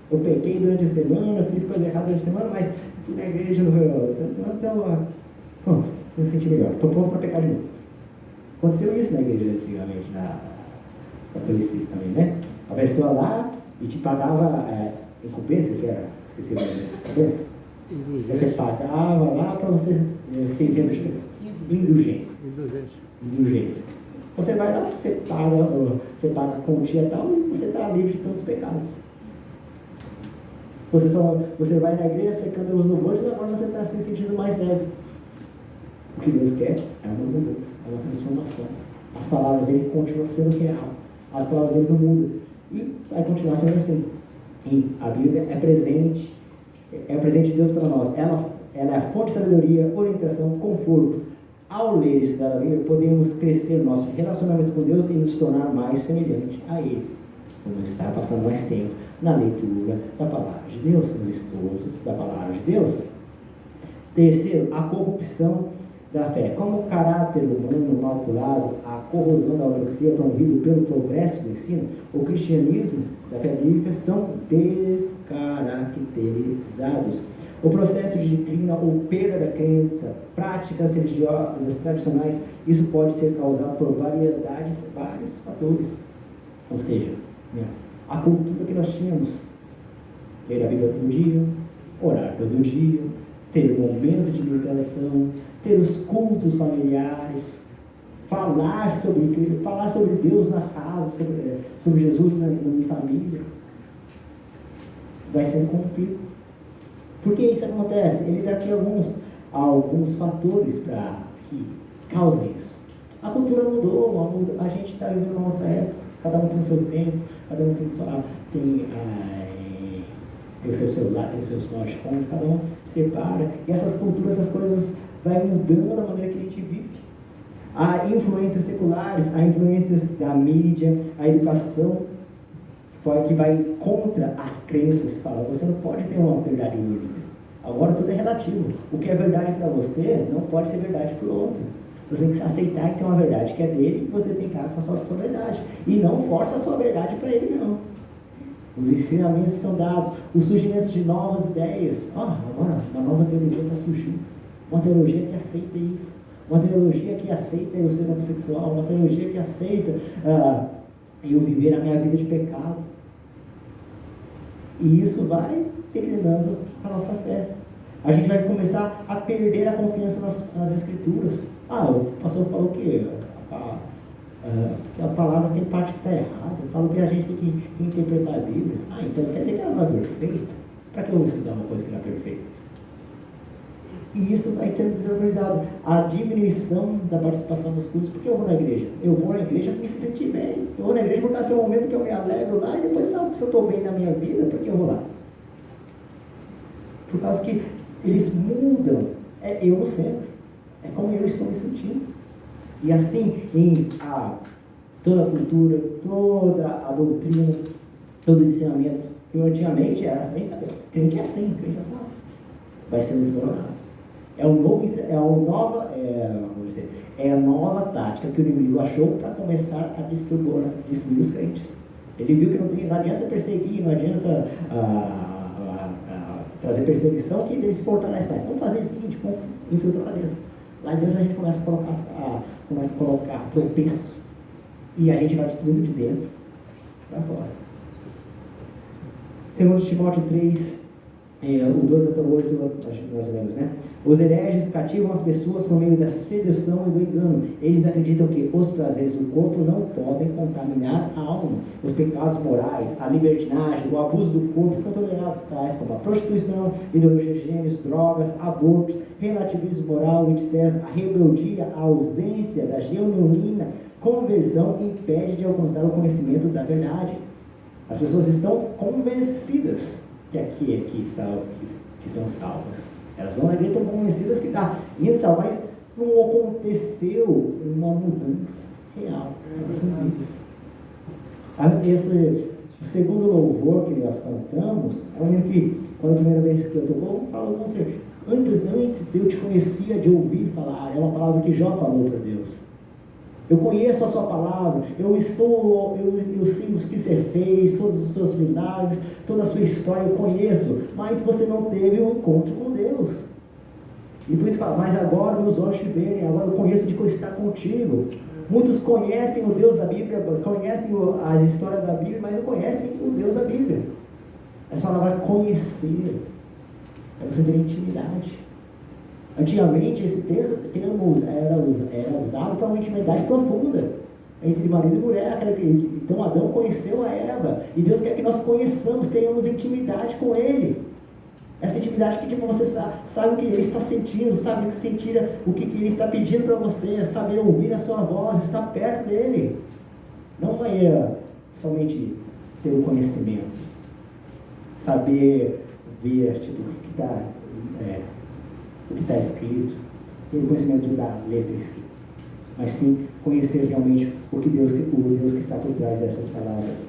Eu pequei durante a semana, fiz coisa errada durante a semana, mas fui na igreja no final de semana, então, pronto, me senti melhor, estou pronto para pecar de novo. Aconteceu isso na igreja antigamente, na catolicismo também, né? A pessoa lá e te pagava recompensa, que era, esqueci o nome, recompensa. Você pagava lá para você 600 pesos. Indulgência. Você vai lá, você paga a quantia tal e você está livre de tantos pecados. Você vai na igreja, você canta os louvores e agora você está se sentindo mais leve. O que Deus quer é uma mudança, é uma transformação. As palavras dele continuam sendo real. As palavras dele não mudam. E vai continuar sendo assim. E a Bíblia é presente de Deus para nós. Ela é a fonte de sabedoria, orientação, conforto. Ao ler e estudar a Bíblia, podemos crescer no nosso relacionamento com Deus e nos tornar mais semelhante a Ele. Vamos estar passando mais tempo na leitura da palavra de Deus, nos estudos da palavra de Deus. Terceiro, a corrupção da fé. Como o caráter humano maculado, a corrosão da ortodoxia promovido pelo progresso do ensino, o cristianismo da fé bíblica são descaracterizados. O processo de declínio ou perda da crença, práticas religiosas tradicionais, isso pode ser causado por vários fatores. Ou seja, a cultura que nós tínhamos, ler a Bíblia todo dia, orar todo dia, ter um momento de meditação, ter os cultos familiares, falar sobre Deus na casa, sobre Jesus na minha família, vai sendo corrompido. Por que isso acontece? Ele dá aqui alguns fatores que causam isso. A cultura mudou, a gente está vivendo uma outra época, cada um tem o seu tempo, cada um tem o seu celular, tem o seu smartphone, cada um separa, e essas culturas, essas coisas vai mudando a maneira que a gente vive. Há influências seculares, há influências da mídia, a educação, que vai contra as crenças, fala, você não pode ter uma verdade única. Agora tudo é relativo. O que é verdade para você não pode ser verdade para o outro. Você tem que aceitar que tem uma verdade que é dele e você tem que ficar com a sua verdade. E não força a sua verdade para ele, não. Os ensinamentos são dados, os surgimentos de novas ideias. Agora uma nova teologia está surgindo. Uma teologia que aceita isso. Uma teologia que aceita eu ser homossexual. Uma teologia que aceita eu viver a minha vida de pecado. E isso vai declinando a nossa fé. A gente vai começar a perder a confiança nas Escrituras. O pastor falou que a palavra tem parte que está errada. Falou que a gente tem que interpretar a Bíblia. Então quer dizer que ela não é perfeita? Para que eu vou estudar uma coisa que não é perfeita? E isso vai sendo desvalorizado. A diminuição da participação nos cultos. Por que eu vou na igreja? Eu vou na igreja para me sentir bem. Eu vou na igreja por causa que é o momento que eu me alegro lá. E depois, se eu estou bem na minha vida, por que eu vou lá? Por causa que eles mudam. É eu no centro. É como eu estou me sentindo. E assim, toda a cultura, toda a doutrina, todo o ensinamento, que antigamente era, nem sabia, crente é assim, crente é assim, vai sendo desmoronado. É a nova tática que o inimigo achou para começar a destruir os crentes. Ele viu que não adianta perseguir, não adianta trazer perseguição, que ele se fortalece mais. Vamos fazer o seguinte, vamos infiltrar lá dentro. Lá dentro a gente começa a colocar tropeço e a gente vai destruindo de dentro para fora. Segundo Timóteo 3, o 2 até o 8, nós lemos, né? Os hereges cativam as pessoas por meio da sedução e do engano. Eles acreditam que os prazeres do corpo não podem contaminar a alma. Os pecados morais, a libertinagem, o abuso do corpo são tolerados, tais como a prostituição, ideologia de gêneros, drogas, abortos, relativismo moral, etc. A rebeldia, a ausência da genuína conversão impede de alcançar o conhecimento da verdade. As pessoas estão convencidas que estão salvas. Elas vão na igreja, estão convencidas que está indo salvar, mas não aconteceu uma mudança. real nas nossas vidas. O segundo louvor que nós cantamos é um que, quando a primeira vez que eu tocou, falou com você. Antes eu te conhecia de ouvir falar, é uma palavra que Jó falou para Deus. Eu conheço a sua palavra, eu sei o que você fez, todos os seus milagres, toda a sua história eu conheço, mas você não teve um encontro com Deus. E por isso fala, mas agora meus olhos te verem, agora eu conheço de coisa estar contigo. Muitos conhecem o Deus da Bíblia, conhecem as histórias da Bíblia, mas não conhecem o Deus da Bíblia. Essa palavra conhecer é você ter intimidade. Antigamente esse termo era usado para uma intimidade profunda entre marido e mulher. Então Adão conheceu a Eva, e Deus quer que nós conheçamos, tenhamos intimidade com Ele. Essa intimidade que você sabe o que Ele está sentindo, sabe o que Ele está pedindo para você, saber ouvir a sua voz, estar perto dEle. Não é somente ter o conhecimento, saber ver tipo, o que está escrito, ter o conhecimento da letra em si, mas sim conhecer realmente o Deus que está por trás dessas palavras.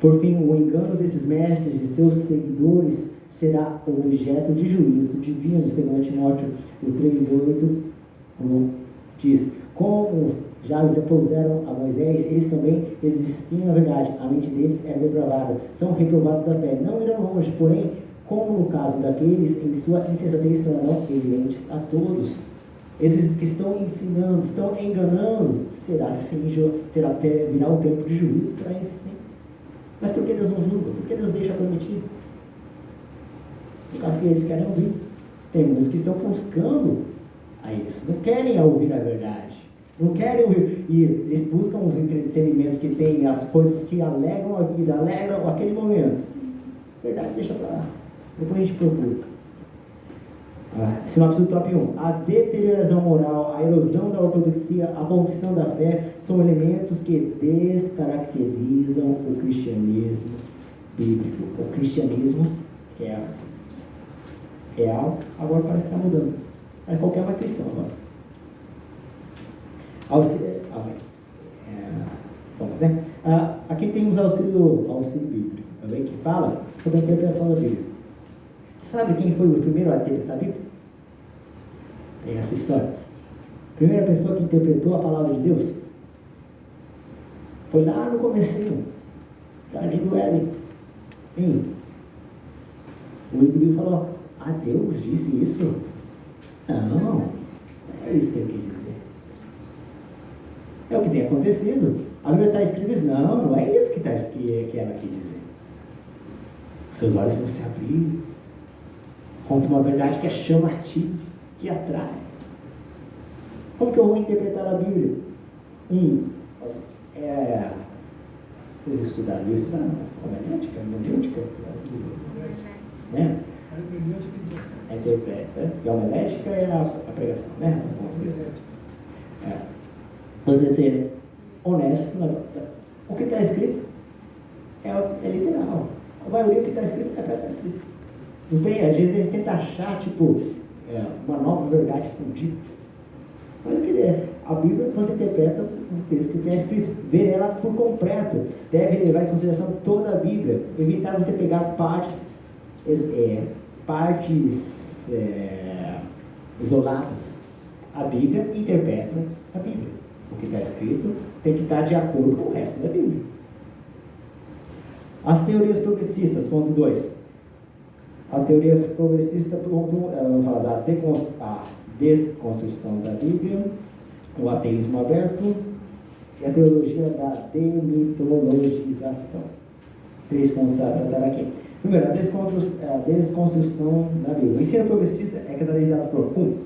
Por fim, o engano desses mestres e seus seguidores será objeto de juízo divino. 2 Timóteo 3,8 diz: como já os opuseram a Moisés, eles também existiam na verdade, a mente deles é depravada, são reprovados da fé, não irão longe, porém, como no caso daqueles, em sua insensatez se tornarão evidentes a todos. Esses que estão ensinando, estão enganando, virá o tempo de juízo para esses sim. Mas por que Deus não julga? Por que Deus deixa permitir? No caso que eles querem ouvir. Tem muitos que estão buscando a isso, não querem ouvir a verdade, não querem ouvir, e eles buscam os entretenimentos que tem, as coisas que alegram a vida, alegram aquele momento. Verdade, deixa para lá, depois a gente procura. Sinopse do top 1. A deterioração moral, a erosão da ortodoxia, a corrupção da fé são elementos que descaracterizam o cristianismo bíblico. O cristianismo que é real, agora parece que está mudando. Mas qualquer uma cristã agora. Vamos, né? Aqui temos auxílio bíblico também, que fala sobre a interpretação da Bíblia. Sabe quem foi o primeiro a interpretar a Bíblia? Tem essa história. A primeira pessoa que interpretou a palavra de Deus foi lá no comecinho, Jardim do Éden. O Bíblia falou: Deus disse isso? Não é isso que ele quis dizer. É o que tem acontecido. A Bíblia está escrito isso? Não é isso que ela quis dizer. Seus olhos vão se abrir, conta uma verdade que é chamativa, que atrai. Como que eu vou interpretar a Bíblia? Vocês estudaram isso na homilética, hermenêutica? Né? A interpreta. E a homilética é a pregação, né? Você ser honesto. O que está escrito é literal. A maioria do que está escrito é para estar escrito. Não tem, às vezes ele tenta achar, uma nova verdade escondida. Mas o que é? A Bíblia, você interpreta o texto que está escrito. Ver ela por completo. Deve levar em consideração toda a Bíblia. Evitar você pegar partes isoladas. A Bíblia interpreta a Bíblia. O que está escrito tem que estar de acordo com o resto da Bíblia. As teorias progressistas, ponto 2. A teoria progressista, ponto 1, vamos falar da desconstrução da Bíblia, o ateísmo aberto e a teologia da demitologização. 3 pontos a tratar aqui. Primeiro, a desconstrução da Bíblia. O ensino progressista é caracterizado por 1.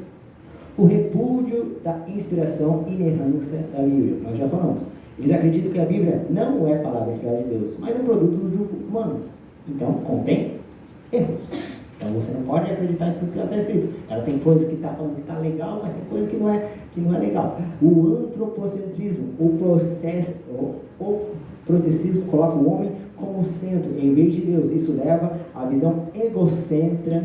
O repúdio da inspiração e inerrância da Bíblia. Nós já falamos. Eles acreditam que a Bíblia não é palavra inspirada de Deus, mas é produto do julgo humano. Então, contém erros. Então, você não pode acreditar em tudo que ela está escrito. Ela tem coisa que está falando que está legal, mas tem coisa que não é legal. O antropocentrismo, o processismo coloca o homem como centro, em vez de Deus. Isso leva à visão egocêntrica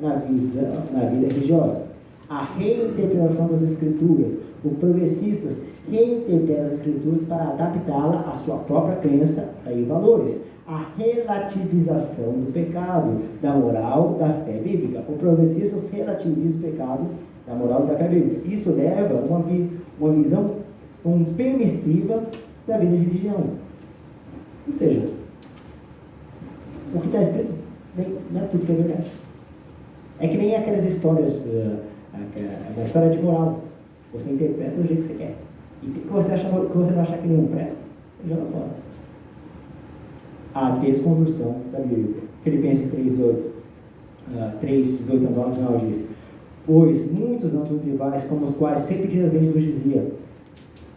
na vida religiosa. A reinterpretação das Escrituras, Os progressistas reinterpretam as escrituras para adaptá-la à sua própria crença e valores. A relativização do pecado, da moral, da fé bíblica. Os progressistas relativizam o pecado, da moral e da fé bíblica. Isso leva a uma visão permissiva da vida de religião. Ou seja, o que está escrito não é tudo que é verdade. É que nem aquelas histórias, uma história de moral. Você interpreta do jeito que você quer. E o que você não achar que nenhum presta, joga fora. A desconstrução da Bíblia. Filipenses 3:18 a 19 diz: pois muitos não são rivais, como os quais repetidamente vos dizia,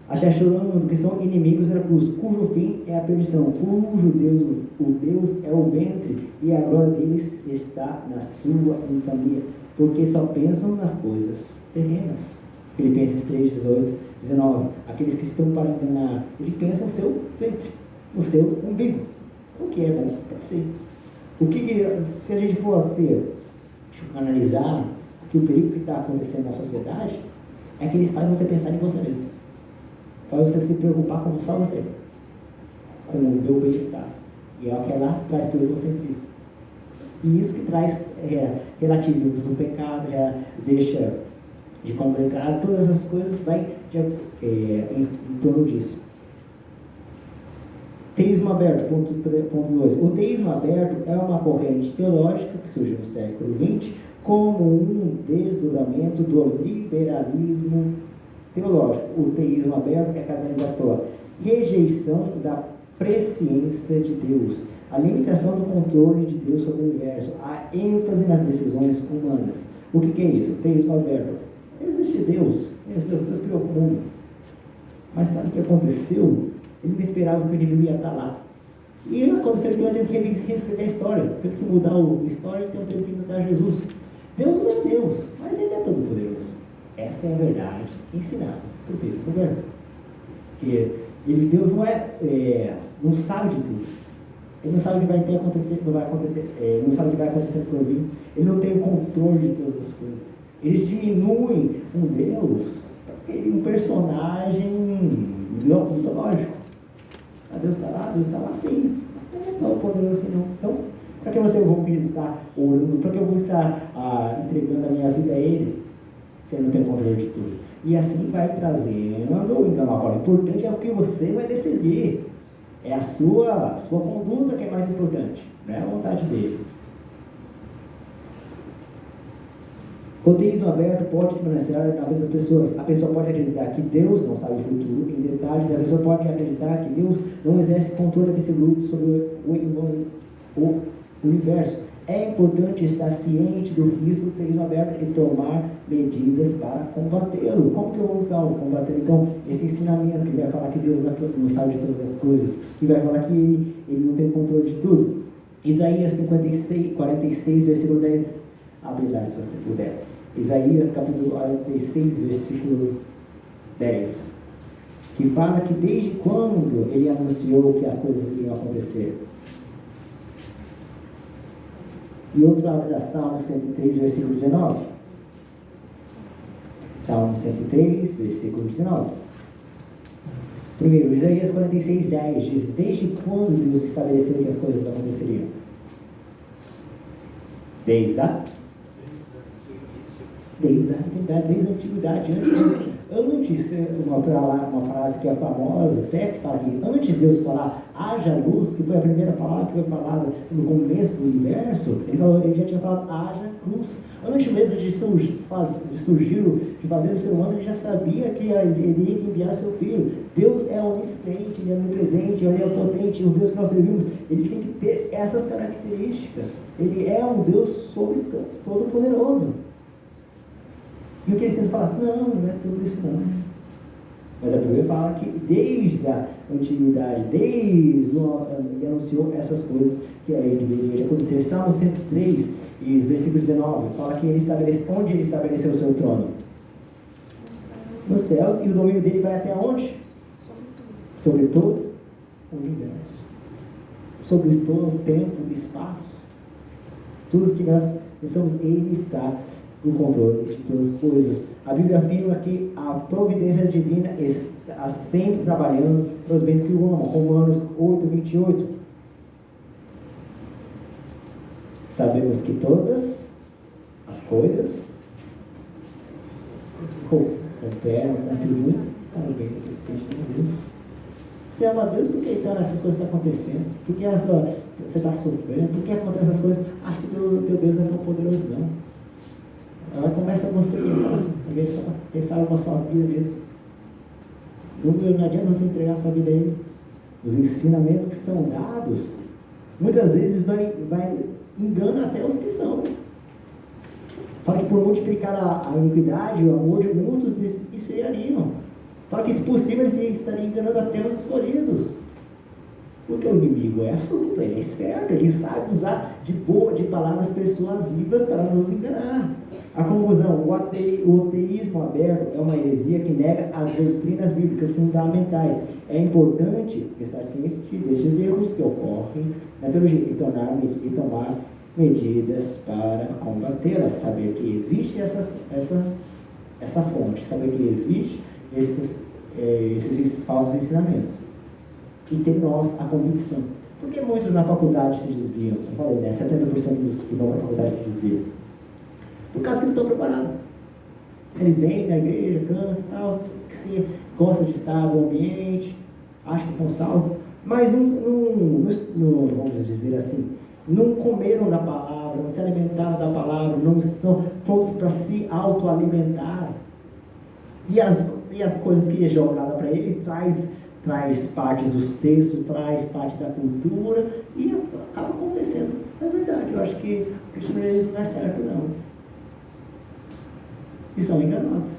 até chorando que são inimigos da cruz, cujo fim é a perdição, cujo Deus, o Deus é o ventre, e a glória deles está na sua infamia, porque só pensam nas coisas terrenas. Filipenses 3:18, 19. Aqueles que estão para enganar, eles pensam no seu ventre, no seu umbigo, o que é bom para si. Se a gente for assim, analisar que o perigo que está acontecendo na sociedade é que eles fazem você pensar em você mesmo, faz você se preocupar com só você, com o meu bem-estar, e é o que lá traz para o egocentrismo. E isso que traz relativiza o pecado, deixa de congregar, todas as coisas vai em torno disso. Teísmo aberto, ponto 2. O teísmo aberto é uma corrente teológica que surgiu no século XX como um desdobramento do liberalismo teológico. O teísmo aberto é caracterizado pela rejeição da presciência de Deus, a limitação do controle de Deus sobre o universo, a ênfase nas decisões humanas. O que é isso? O teísmo aberto. Existe Deus criou o mundo. Mas sabe o que aconteceu? Ele não esperava que o inimigo ia estar lá. E aconteceu que ele teve que reescrever a história, teve que mudar a história, então teve que mudar Jesus. Deus é Deus, mas Ele é todo poderoso. Essa é a verdade ensinada por Deus, Roberto. Deus não sabe de tudo. Ele não sabe o que vai acontecer, não vai acontecer. Ele não sabe o que vai acontecer por vir. Ele não tem o controle de todas as coisas. Eles diminuem um Deus, um personagem mitológico. Deus está lá sim, mas não é tão poderoso assim não. Então, para que você vou estar orando? Para que eu vou estar entregando a minha vida a Ele, se Ele não tem controle de tudo? E assim vai trazendo o engano. Agora, o importante é o que você vai decidir. É a sua conduta que é mais importante, não é a vontade dele. O teísmo aberto pode se manifestar na vida das pessoas. A pessoa pode acreditar que Deus não sabe o futuro em detalhes. A pessoa pode acreditar que Deus não exerce controle absoluto sobre o universo. É importante estar ciente do risco do teísmo aberto e tomar medidas para combatê-lo. Como que eu vou combater? Então, esse ensinamento que vai falar que Deus não sabe de todas as coisas, que vai falar que ele não tem controle de tudo. Isaías 46, versículo 10. Abre lá se você puder. Isaías capítulo 46, versículo 10. Que fala que desde quando ele anunciou que as coisas iriam acontecer. E outro abre da Salmo 103, versículo 19. Salmo 103, versículo 19. Primeiro, Isaías 46, 10 diz: desde quando Deus estabeleceu que as coisas aconteceriam? Desde a antiguidade, antes uma frase que é famosa, até que fala que antes de Deus falar haja luz, que foi a primeira palavra que foi falada no começo do universo, ele já tinha falado haja cruz. Antes mesmo de fazer o ser humano, ele já sabia que ele ia enviar seu filho. Deus é onisciente, ele é onipresente, ele é potente. O Deus que nós servimos, ele tem que ter essas características. Ele é um Deus todo poderoso. E o que eles tentam falar? Não é tudo isso não. Mas a Bíblia fala que desde a antiguidade, ele anunciou essas coisas que aí deveria acontecer. Salmo 103, e os versículos 19, fala que onde ele estabeleceu o seu trono? Nos céus, e o domínio dele vai até onde? Sobre todo o universo. Sobre todo o tempo, o espaço. Tudo que nós pensamos, ele está do controle de todas as coisas. A Bíblia afirma que a providência divina está sempre trabalhando para os bens que o amam. Romanos 8, 28. Sabemos que todas as coisas cooperam, contribuem para o bem daqueles que amam a Deus. Você ama a Deus, por que então essas coisas estão acontecendo? Por que você está sofrendo? Por que acontecem essas coisas? Acho que teu Deus não é tão poderoso, não. Ela começa você a pensar na sua vida mesmo. Não adianta você entregar a sua vida a Ele. Os ensinamentos que são dados, muitas vezes vai engana até os que são. Fala que por multiplicar a iniquidade, o amor de muitos esfriariam. Fala que, se possível, eles estariam enganando até os escolhidos. Porque o inimigo é astuto, ele é esperto, ele sabe usar de palavras persuasivas para nos enganar. A conclusão: o ateísmo aberto é uma heresia que nega as doutrinas bíblicas fundamentais. É importante prestar ciência destes erros que ocorrem na teologia e tomar medidas para combatê-las. Saber que existe essa fonte, saber que existe esses falsos ensinamentos. E ter nós a convicção. Porque muitos na faculdade se desviam. Eu falei, né? 70% dos que vão para a faculdade se desviam. Por causa que não estão preparados. Eles vêm na igreja, cantam e tal, que gostam de estar no ambiente, acham que estão salvos, mas não, vamos dizer assim, não comeram da palavra, não se alimentaram da palavra, não estão prontos para se autoalimentar. E as coisas que é jogada para ele traz partes dos textos, traz parte da cultura e acaba acontecendo. É verdade, eu acho que o cristianismo não é certo, não. E são enganados.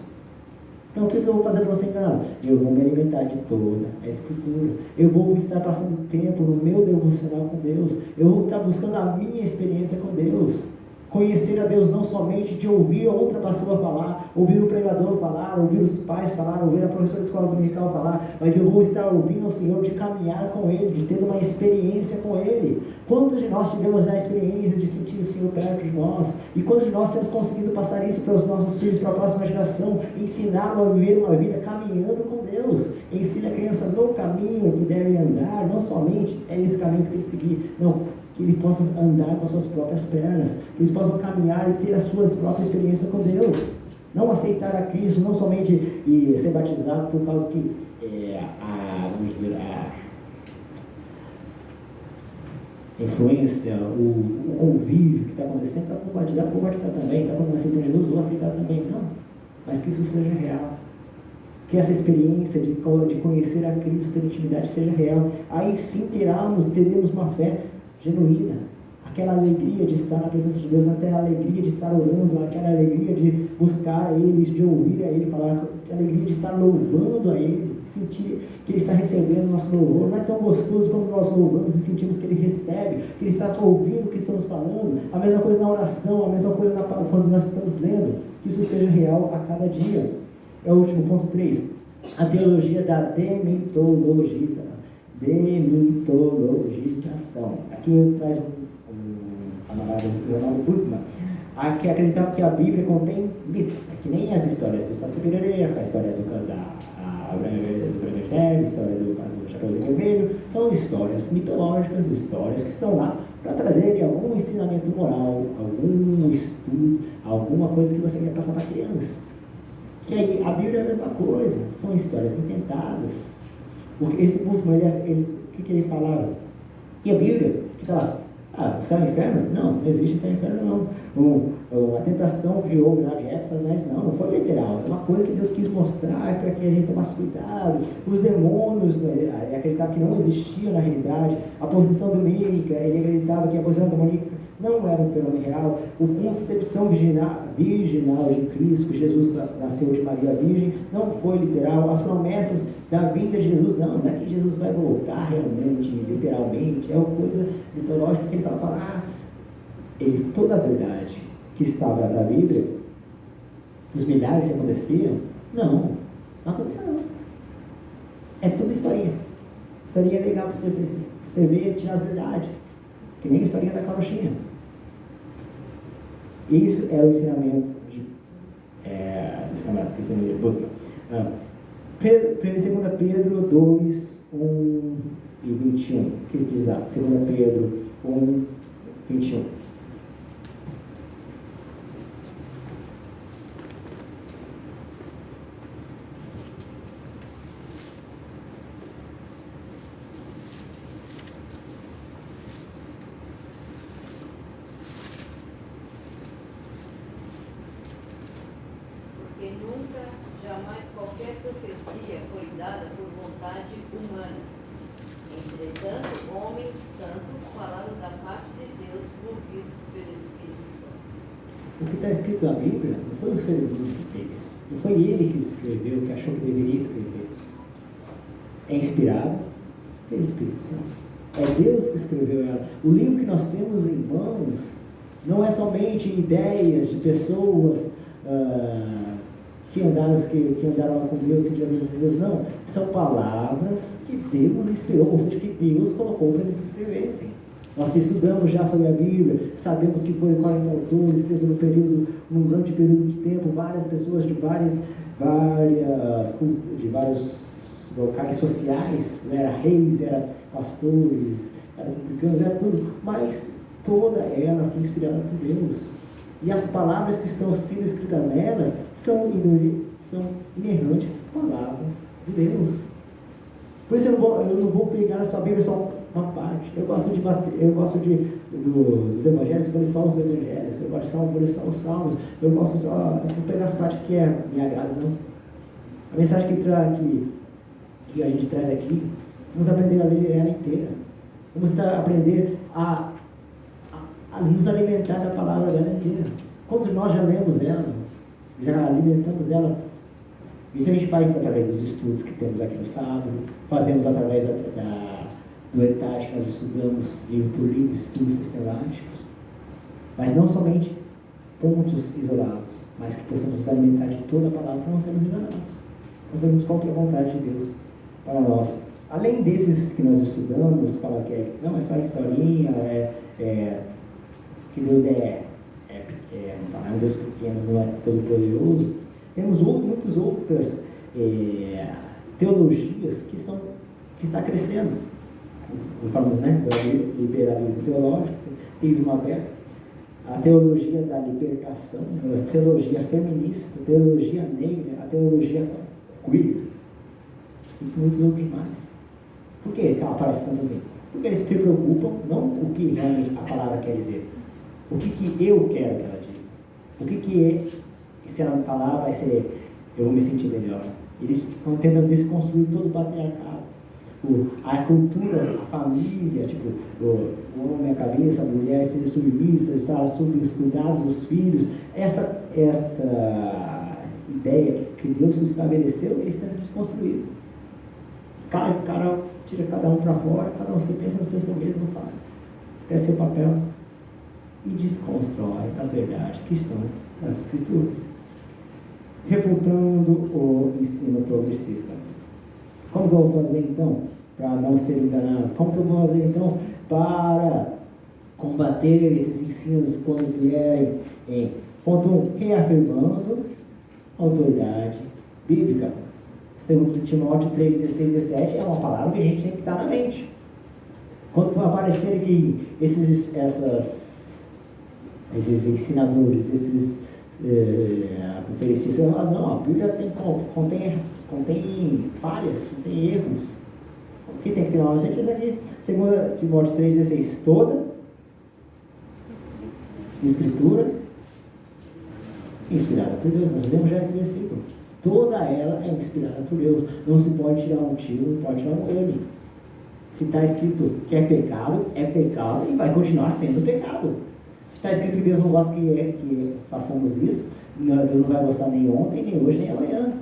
Então o que eu vou fazer para você enganado? Eu vou me alimentar de toda a Escritura. Eu vou estar passando tempo no meu devocional com Deus. Eu vou estar buscando a minha experiência com Deus. Conhecer a Deus não somente de ouvir outra pessoa falar, ouvir o pregador falar, ouvir os pais falar, ouvir a professora de escola dominical falar, mas eu vou estar ouvindo o Senhor, de caminhar com Ele, de ter uma experiência com Ele. Quantos de nós tivemos a experiência de sentir o Senhor perto de nós? E quantos de nós temos conseguido passar isso para os nossos filhos, para a próxima geração, ensiná-los a viver uma vida caminhando com Deus? Ensina a criança no caminho que deve andar, não somente é esse caminho que tem que seguir, não. Que eles possam andar com as suas próprias pernas, que eles possam caminhar e ter as suas próprias experiências com Deus. Não aceitar a Cristo, não somente ser batizado por causa que a influência, o convívio que está acontecendo, está com batizado, vou batizar também, está com aceitando Jesus, vou aceitar também. Não, mas que isso seja real. Que essa experiência de conhecer a Cristo pela intimidade seja real. Aí sim teremos uma fé genuína, aquela alegria de estar na presença de Deus, até a alegria de estar orando, aquela alegria de buscar a Ele, de ouvir a Ele falar, a alegria de estar louvando a Ele, sentir que Ele está recebendo o nosso louvor. Não é tão gostoso quando nós louvamos e sentimos que Ele recebe, que Ele está ouvindo o que estamos falando. A mesma coisa na oração, a mesma coisa quando nós estamos lendo, que isso seja real a cada dia. É o último ponto 3, a teologia da demitologização. Aqui traz a Leonardo Buchmann, que acreditava que a Bíblia contém mitos, que nem as histórias do Saci Pererê, a história do Branca de Neve, a história do Chapeuzinho Vermelho. São histórias mitológicas, histórias que estão lá para trazerem algum ensinamento moral, algum estudo, alguma coisa que você quer passar para a criança. Que aí a Bíblia é a mesma coisa, são histórias inventadas. Porque esse último, o que ele falava? E a Bíblia, que está lá? Céu e inferno? Não existe céu e inferno, não. A tentação que houve lá de Éfeso, mas não foi literal. É uma coisa que Deus quis mostrar para que a gente tomasse cuidado. Os demônios, ele acreditava que não existia na realidade. A posição demoníaca, ele acreditava que a posição demoníaca não era um fenômeno real. A concepção virginal de Cristo, que Jesus nasceu de Maria Virgem, não foi literal. As promessas da vinda de Jesus, não é que Jesus vai voltar realmente, literalmente. É uma coisa mitológica que ele vai falar. Toda a verdade que estava na Bíblia, os milagres que aconteciam, não aconteceu não. É tudo historinha. Historinha legal para você ver e tirar as verdades. Que nem a historinha da carochinha. Isso era o ensinamento desse camarada, esqueci o nome dele, Buckman. 2 Pedro 2, 1 e 21. O que diz lá? 2 Pedro 1, 21. Porque nunca, jamais qualquer profecia foi dada por vontade humana. Entretanto, homens santos falaram da parte de Deus movidos pelo Espírito Santo. O que está escrito na Bíblia não foi o ser humano que fez. Não foi ele que escreveu, que achou que deveria escrever. É inspirado pelo Espírito Santo. É Deus que escreveu ela. O livro que nós temos em mãos não é somente ideias de pessoas que andaram com Deus, sentiram a Deus, não. São palavras que Deus inspirou, ou seja, que Deus colocou para eles escrevessem. Nós estudamos já sobre a Bíblia, sabemos que foram 40 autores, escrevendo num grande período de tempo, várias pessoas de vários locais sociais, era reis, era pastores, era publicanos, era tudo, mas toda ela foi inspirada por Deus. E as palavras que estão sendo escritas nelas são inerrantes palavras de Deus. Por isso eu não vou pegar a sua Bíblia só uma parte. Eu gosto dos evangelhos, vou ler só os evangelhos. Eu gosto de salmos, vou ler só os salmos. Eu gosto só de pegar as partes que me agradam, não. A mensagem que a gente traz aqui, vamos aprender a ler ela inteira. Vamos aprender a nos alimentar da palavra dela inteira. Quantos de nós já lemos ela? Já alimentamos ela? Isso a gente faz através dos estudos que temos aqui no sábado, fazemos através do ETAD que nós estudamos livro por livro, estudos sistemáticos, mas não somente pontos isolados, mas que possamos nos alimentar de toda a palavra para não sermos enganados. Nós sabemos qual que é a vontade de Deus para nós. Além desses que nós estudamos, fala que não é só historinha, que Deus é um Deus pequeno, não é todo poderoso. Temos muitas outras teologias que está crescendo. Falamos, do liberalismo teológico, teísmo aberto, a teologia da libertação, a teologia feminista, a teologia negra, a teologia queer e muitos outros mais. Por que ela aparece tanto assim? Porque eles se preocupam, não o que realmente a palavra quer dizer, o que eu quero que ela diga. Se ela me falar, vai ser, eu vou me sentir melhor. Eles estão tentando desconstruir todo o patriarcado. A cultura, a família, o homem, a cabeça, a mulher ser submissa, estar sob os cuidados dos filhos. Essa ideia que Deus estabeleceu, eles tentam desconstruir. Cara, tira cada um para fora, cada um se pensa nas pessoas mesmo, fala. Esquece seu papel e desconstrói as verdades que estão nas Escrituras, refutando o ensino progressista. Como que eu vou fazer então para não ser enganado? Como que eu vou fazer então para combater esses ensinos quando vierem? Ponto 1, reafirmando a autoridade bíblica. Segundo Timóteo 3, 16, 17 é uma palavra que a gente tem que estar na mente. Quando for aparecer aqui esses ensinadores, esses conferencistas, não, a Bíblia contém falhas, contém erros. O que tem que ter na nossa gente? Isso aqui, 2 Timóteo 3,16, toda Escritura inspirada por Deus. Nós lemos já esse versículo. Toda ela é inspirada por Deus. Não se pode tirar um tiro, não pode tirar um M. Se está escrito que é pecado e vai continuar sendo pecado. Se está escrito que Deus não gosta que façamos isso, Deus não vai gostar nem ontem, nem hoje, nem amanhã.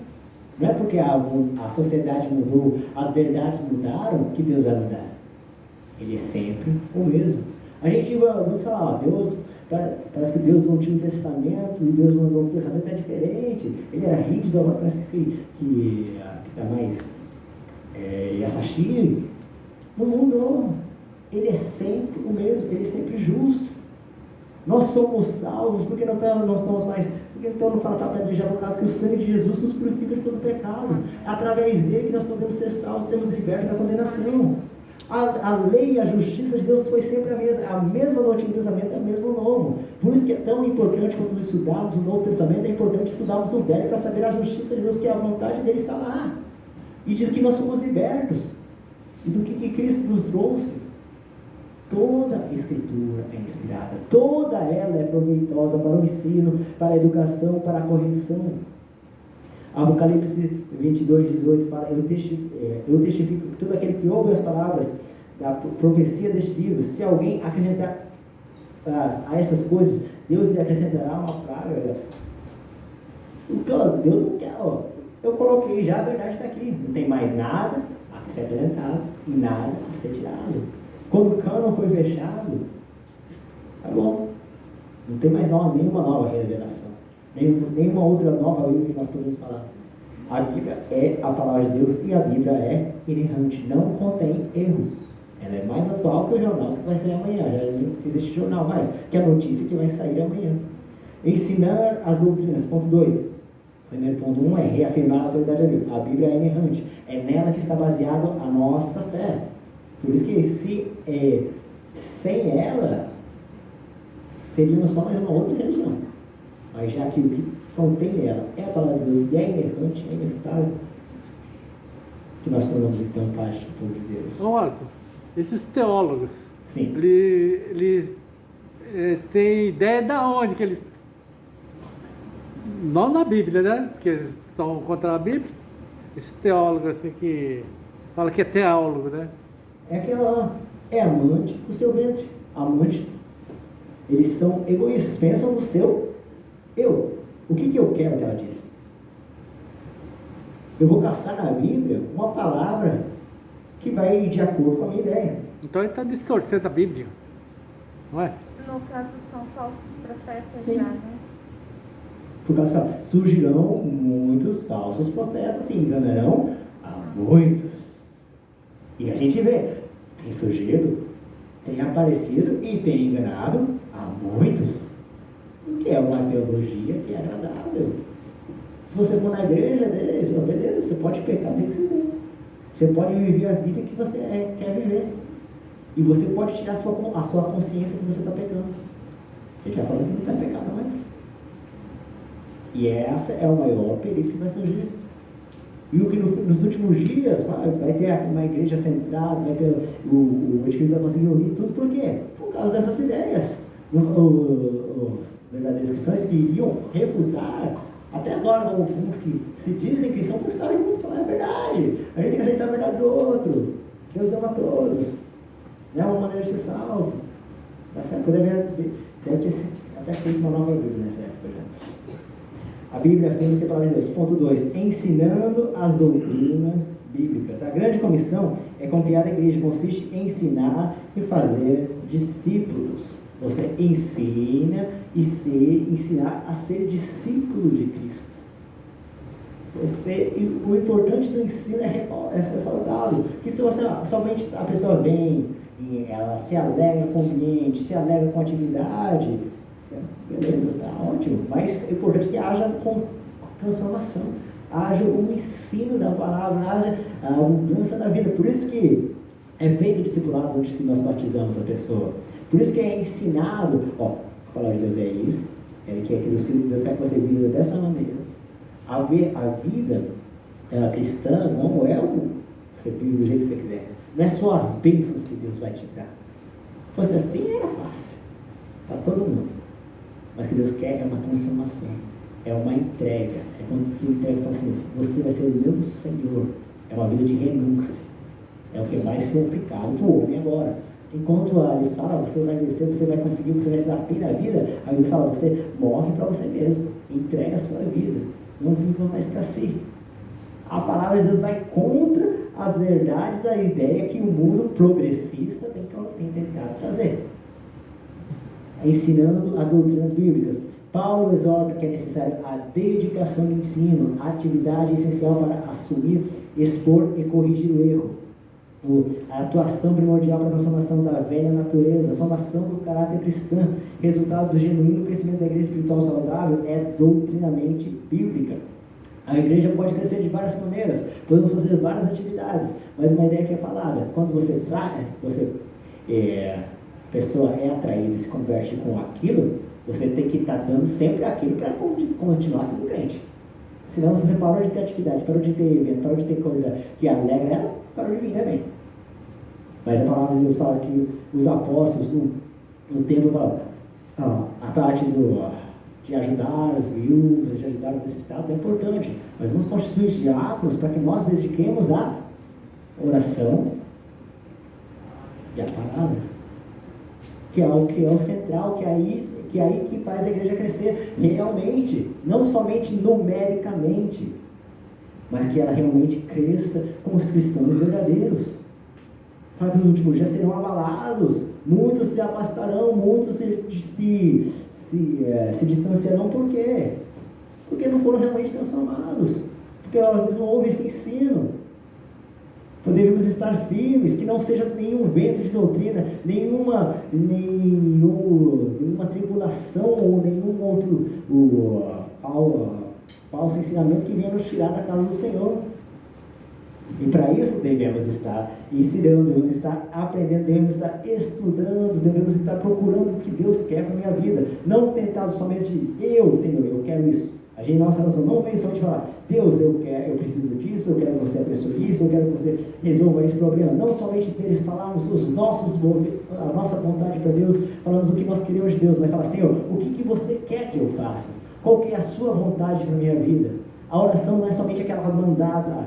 Não é porque a sociedade mudou, as verdades mudaram, que Deus vai mudar. Ele é sempre o mesmo. A gente vai falar, Deus, parece que Deus no Antigo Testamento e Deus no Novo Testamento é diferente. Ele era rígido, agora parece que está mais Yasashiri. Não mudou. Ele é sempre o mesmo, ele é sempre justo. Nós somos salvos porque nós estamos mais. Porque então não fala para a pedra já por causa que o sangue de Jesus nos purifica de todo pecado. É através dele que nós podemos ser salvos, sermos libertos da condenação. A lei e a justiça de Deus foi sempre a mesma no Antigo Testamento, é a mesma no Novo. Por isso que é tão importante quando nós estudarmos o Novo Testamento, é importante estudarmos o Velho para saber a justiça de Deus, que a vontade dele está lá. E diz que nós somos libertos. E do que Cristo nos trouxe? Toda a Escritura é inspirada, toda ela é proveitosa para o ensino, para a educação, para a correção. Apocalipse 22, 18 fala: eu testifico que todo aquele que ouve as palavras da profecia deste livro, se alguém acrescentar a essas coisas, Deus lhe acrescentará uma praga. Então, Deus não quer, eu coloquei já, a verdade está aqui, não tem mais nada a ser apresentado e nada a ser tirado. Quando o cânon foi fechado, tá bom, não tem mais nenhuma nova revelação, nenhuma outra nova Bíblia que nós podemos falar. A Bíblia é a palavra de Deus e a Bíblia é inerrante, não contém erro. Ela é mais atual que o jornal que vai sair amanhã, já não existe jornal mais, que a notícia que vai sair amanhã. Ensinar as doutrinas, ponto 2. Primeiro ponto 1 é reafirmar a autoridade da Bíblia. A Bíblia é inerrante, é nela que está baseada a nossa fé. Por isso que sem ela, seríamos só mais uma outra religião. Mas já que o que contém nela é a palavra de Deus e é inerrante, é inevitável, que nós tornamos então parte do povo de Deus. Ô, Alisson, esses teólogos, Sim. eles têm ideia de onde que eles... Não na Bíblia, né? Porque eles estão contra a Bíblia. Esses teólogos assim que... Fala que é teólogo, né? É aquela, é amante do seu ventre. Amante. Eles são egoístas, pensam no seu eu. O que eu quero que ela diz? Eu vou caçar na Bíblia uma palavra que vai de acordo com a minha ideia. Então ele está distorcendo a Bíblia, não é? No caso, são falsos profetas. Sim. Já, né? Por causa que fala, surgirão muitos falsos profetas e enganarão a muitos. E a gente vê, tem surgido, tem aparecido e tem enganado a muitos. O que é uma teologia que é agradável. Se você for na igreja deles, beleza, você pode pecar o que você quiser. Você pode viver a vida que você quer viver. E você pode tirar a sua consciência que você está pecando. Ele está falando que não está pecando mais. E essa é o maior perigo que vai surgir. E o que nos últimos dias vai ter uma igreja centrada, vai ter o anticristo vai conseguir unir tudo. Por quê? Por causa dessas ideias. Os verdadeiros cristãos que iriam refutar, até agora alguns que se dizem que são cristãos, juntos falar a verdade. A gente tem que aceitar a verdade do outro. Deus ama todos. Não é uma maneira de ser salvo. Nessa época deve ter até feito uma nova Bíblia nessa época já. A Bíblia afirma-se a palavra de Deus. Ponto 2. Ensinando as doutrinas bíblicas. A grande comissão é confiada à igreja. Consiste em ensinar e fazer discípulos. Você ensina ensinar a ser discípulo de Cristo. O importante do ensino é ressaltado. Que se você somente a pessoa vem e ela se alegra com o ambiente, se alegra com a atividade, beleza, está ótimo, mas é importante que haja transformação, haja o ensino da palavra, haja a mudança da vida. Por isso que é feito o discipulado antes que nós batizamos a pessoa. Por isso que é ensinado, a palavra de Deus é isso, Deus quer que você viva dessa maneira. A vida cristã não é você vive do jeito que você quiser, não é só as bênçãos que Deus vai te dar. Se fosse assim, era fácil, para todo mundo. Mas o que Deus quer é uma transformação, é uma entrega. É quando você entrega e fala assim, você vai ser o meu Senhor. É uma vida de renúncia. É o que vai ser aplicado para o homem agora. Enquanto eles falam, você vai vencer, você vai conseguir, você vai se dar fim na vida, aí Deus fala, você morre para você mesmo. Entrega a sua vida. Não viva mais para si. A palavra de Deus vai contra as verdades, a ideia que o mundo progressista tem tentado trazer. Ensinando as doutrinas bíblicas. Paulo exorta que é necessário a dedicação no ensino, a atividade essencial para assumir, expor e corrigir o erro. A atuação primordial para a transformação da velha natureza, a formação do caráter cristão, resultado do genuíno crescimento da igreja espiritual saudável, é doutrinamente bíblica. A igreja pode crescer de várias maneiras, podemos fazer várias atividades, mas uma ideia que é falada, quando a pessoa é atraída e se converte com aquilo, você tem que estar dando sempre aquilo para continuar sendo crente. Senão, se você parou de ter atividade, parou de ter evento, parou de ter coisa que alegra ela, parou de vir também. Mas a palavra de Deus fala que os apóstolos no templo falam, a parte de ajudar as viúvas, de ajudar os necessitados é importante, mas vamos constituir diáconos para que nós dediquemos a oração e a palavra, que é o central, que é aí que faz a igreja crescer realmente, não somente numericamente, mas que ela realmente cresça como os cristãos verdadeiros. Fala que no último dia serão abalados, muitos se afastarão, muitos se distanciarão. Por quê? Porque não foram realmente transformados, porque às vezes não houve esse ensino. Poderíamos estar firmes, que não seja nenhum vento de doutrina, nenhuma tribulação ou nenhum outro falso ensinamento que venha nos tirar da casa do Senhor. E para isso devemos estar ensinando, devemos estar aprendendo, devemos estar estudando, devemos estar procurando o que Deus quer para a minha vida. Não tentado somente Senhor, eu quero isso. A gente, nossa relação não vem somente falar, Deus, eu preciso disso, eu quero que você abençoe isso, eu quero que você resolva esse problema. Não somente deles falarmos a nossa vontade para Deus, falamos o que nós queremos de Deus, mas falar, Senhor, o que você quer que eu faça? Qual que é a sua vontade para a minha vida? A oração não é somente aquela mandada,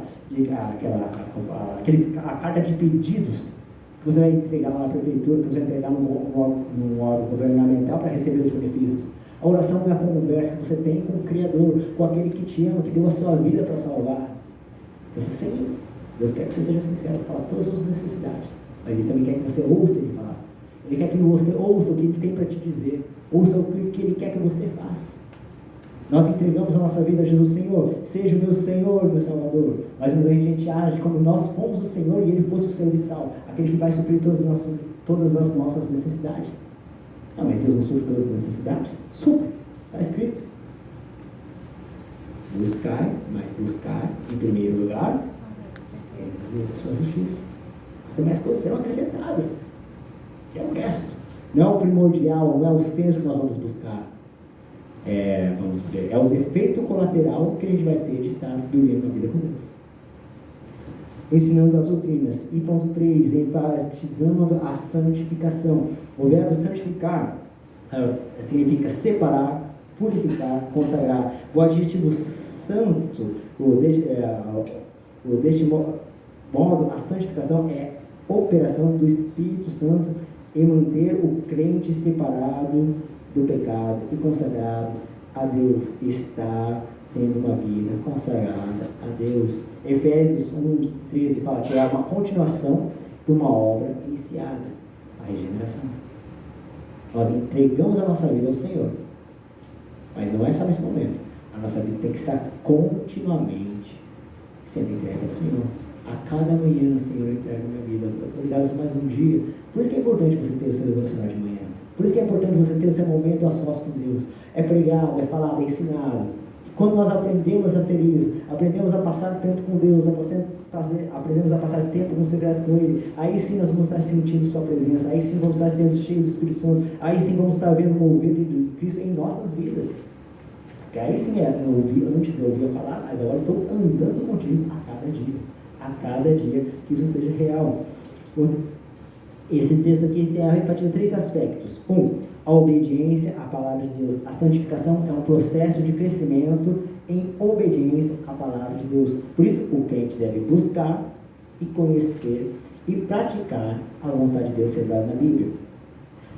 a carta de pedidos que você vai entregar lá na prefeitura, que você vai entregar num órgão governamental para receber os benefícios. A oração é a conversa que você tem com o Criador, com aquele que te ama, que deu a sua vida para salvar. Você, sim, Deus quer que você seja sincero, falar todas as suas necessidades, mas Ele também quer que você ouça Ele falar. Ele quer que você ouça o que Ele tem para te dizer, ouça o que Ele quer que você faça. Nós entregamos a nossa vida a Jesus, Senhor, seja o meu Senhor, meu Salvador. Mas quando a gente age como nós fomos o Senhor e Ele fosse o serviçal, aquele que vai suprir todas as nossas necessidades. Não, mas Deus não supre todas as necessidades? Supre, está escrito. Buscai, mas buscai em primeiro lugar Deus, a sua justiça. As demais coisas serão acrescentadas, que é o resto. Não é o primordial, não é o centro que nós vamos buscar. É os efeitos colaterais que a gente vai ter de estar vivendo a vida com Deus. Ensinando as doutrinas. E ponto 3, enfatizando a santificação. O verbo santificar significa separar, purificar, consagrar. O adjetivo santo, deste modo, a santificação é operação do Espírito Santo em manter o crente separado do pecado e consagrado a Deus, estar tendo uma vida consagrada a Deus. Efésios 1:13 fala que é uma continuação de uma obra iniciada, a regeneração. Nós entregamos a nossa vida ao Senhor, mas não é só nesse momento. A nossa vida tem que estar continuamente sendo entregue ao Senhor. A cada manhã, Senhor, eu entrego a minha vida. Obrigado por mais um dia. Por isso que é importante você ter o seu devocional de manhã. Por isso que é importante você ter o seu momento a sós com Deus. É pregado, é falado, é ensinado. Quando nós aprendemos a ter isso, aprendemos a passar tempo com Deus, aprendemos a passar tempo no secreto com Ele, aí sim nós vamos estar sentindo Sua presença, aí sim vamos estar sendo cheios do Espírito Santo, aí sim vamos estar vendo o mover de Cristo em nossas vidas. Porque aí sim, antes eu ouvia falar, mas agora estou andando contigo a cada dia que isso seja real. Esse texto aqui tem a repartir 3 aspectos. 1, a obediência à palavra de Deus. A santificação é um processo de crescimento em obediência à palavra de Deus. Por isso, o crente deve buscar e conhecer e praticar a vontade de Deus revelada na Bíblia.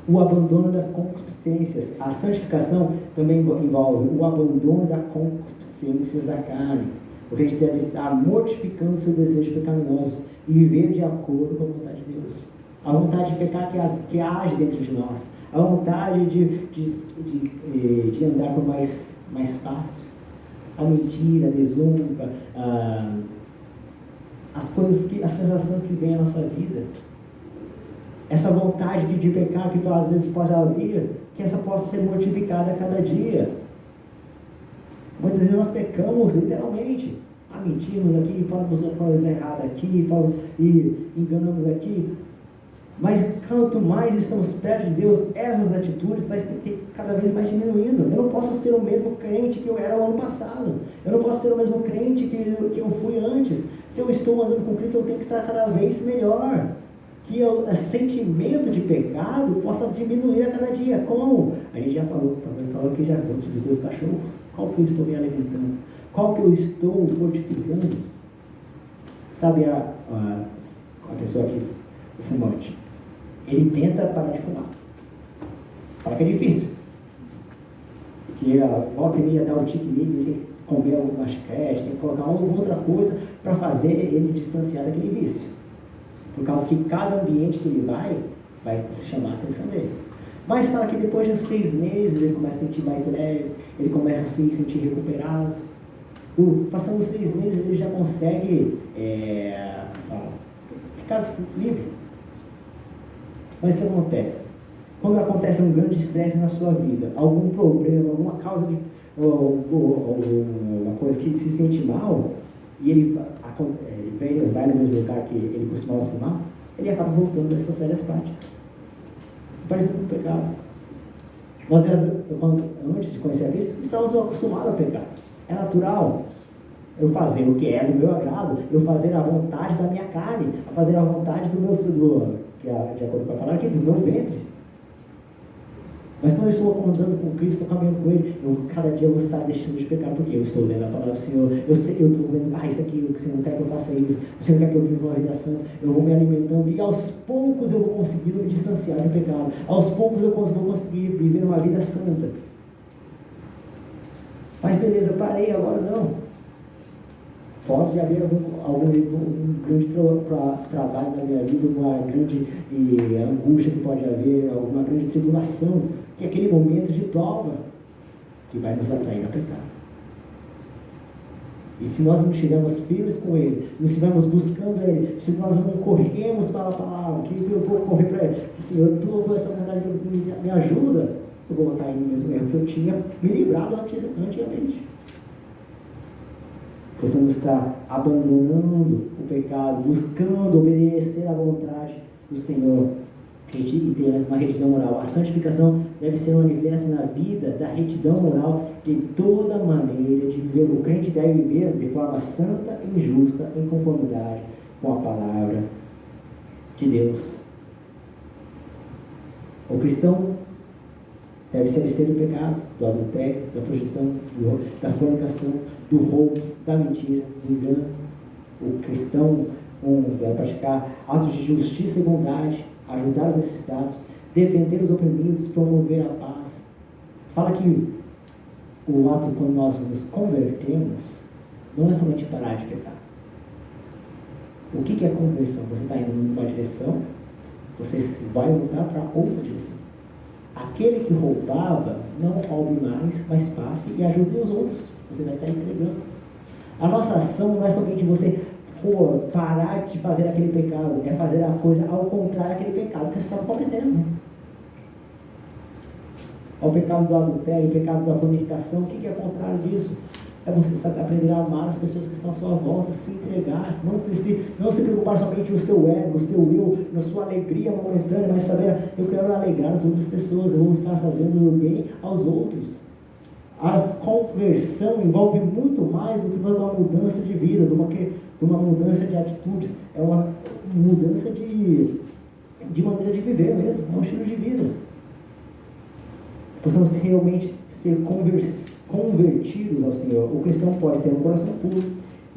O abandono das concupiscências. A santificação também envolve o abandono das concupiscências da carne. O crente deve estar mortificando seu desejo pecaminoso e viver de acordo com a vontade de Deus. A vontade de pecar que age dentro de nós. A vontade de andar por mais fácil. A mentira, a desonra, as sensações que vêm à nossa vida, essa vontade de pecar que às vezes pode haver, que essa possa ser mortificada a cada dia. Muitas vezes nós pecamos literalmente, mentimos aqui, falamos uma coisa errada aqui, e enganamos aqui. Mas quanto mais estamos perto de Deus, essas atitudes vai ter cada vez mais diminuindo. Eu não posso ser o mesmo crente que eu era no ano passado. Eu não posso ser o mesmo crente que eu fui antes. Se eu estou andando com Cristo, eu tenho que estar cada vez melhor. Que o sentimento de pecado possa diminuir a cada dia. Como? A gente já falou, o pastor falou que já dos dois cachorros. Qual que eu estou me alimentando? Qual que eu estou fortificando? Sabe a pessoa aqui, o fumante, ele tenta parar de fumar. Fala que é difícil. Porque a volta e meia dá o tique nele, ele tem que comer alguma chiclete, tem que colocar alguma outra coisa para fazer ele distanciar daquele vício. Por causa que cada ambiente que ele vai chamar a atenção dele. Mas fala que depois de uns 3 meses ele começa a se sentir mais leve, ele começa a se sentir recuperado. Passando os 6 meses ele já consegue ficar livre. Mas o que acontece? Quando acontece um grande estresse na sua vida, algum problema, alguma causa de uma coisa que ele se sente mal, e ele vai no mesmo lugar que ele costumava fumar, ele acaba voltando a essas velhas práticas. Parece um pecado. Nós, antes de conhecer a Cristo, estávamos acostumados a pecar. É natural eu fazer o que é do meu agrado, eu fazer a vontade da minha carne, a fazer a vontade do meu, que é de acordo com a palavra aqui, do meu ventre. Mas quando eu estou andando com Cristo, estou caminhando com Ele, cada dia eu vou estar deixando de pecar, porque eu estou lendo a palavra do Senhor, eu estou vendo, isso aqui, o Senhor quer que eu faça isso, o Senhor quer que eu viva uma vida santa, eu vou me alimentando, e aos poucos eu vou conseguindo me distanciar do pecado, aos poucos eu vou conseguir viver uma vida santa. Mas beleza, parei, agora não. Pode haver algum grande trabalho na minha vida, uma grande angústia que pode haver, alguma grande tribulação, que é aquele momento de prova que vai nos atrair a pecar. E se nós não estivermos firmes com Ele, não estivermos buscando Ele, se nós não corremos para a palavra, que eu vou correr para Ele, se eu estou com essa vontade, me ajuda, eu vou cair no mesmo erro que eu tinha me livrado antigamente. Possamos estar abandonando o pecado, buscando obedecer à vontade do Senhor e ter uma retidão moral. A santificação deve ser manifesta na vida da retidão moral de toda maneira de viver. O crente deve viver de forma santa e justa, em conformidade com a palavra de Deus. O cristão deve se abster do pecado, do adultério, da prostituição, da fornicação, do roubo, da mentira, do engano. O cristão deve praticar atos de justiça e bondade, ajudar os necessitados, defender os oprimidos, promover a paz. Fala que o ato, quando nós nos convertemos, não é somente parar de pecar. O que é conversão? Você está indo numa direção, você vai voltar para outra direção. Aquele que roubava, não roube mais, mas passe e ajude os outros. Você vai estar entregando. A nossa ação não é somente você parar de fazer aquele pecado, é fazer a coisa ao contrário daquele pecado que você estava cometendo. O pecado do adultério, o pecado da fornicação, o que é contrário disso? É você saber aprender a amar as pessoas que estão à sua volta, se entregar, não se preocupar somente no seu ego, no seu eu, na sua alegria momentânea, mas saber, eu quero alegrar as outras pessoas, eu vou estar fazendo o bem aos outros. A conversão envolve muito mais do que uma mudança de vida, de uma mudança de atitudes, é uma mudança de maneira de viver mesmo, é um estilo de vida. Possamos realmente ser convertidos ao Senhor. O cristão pode ter um coração puro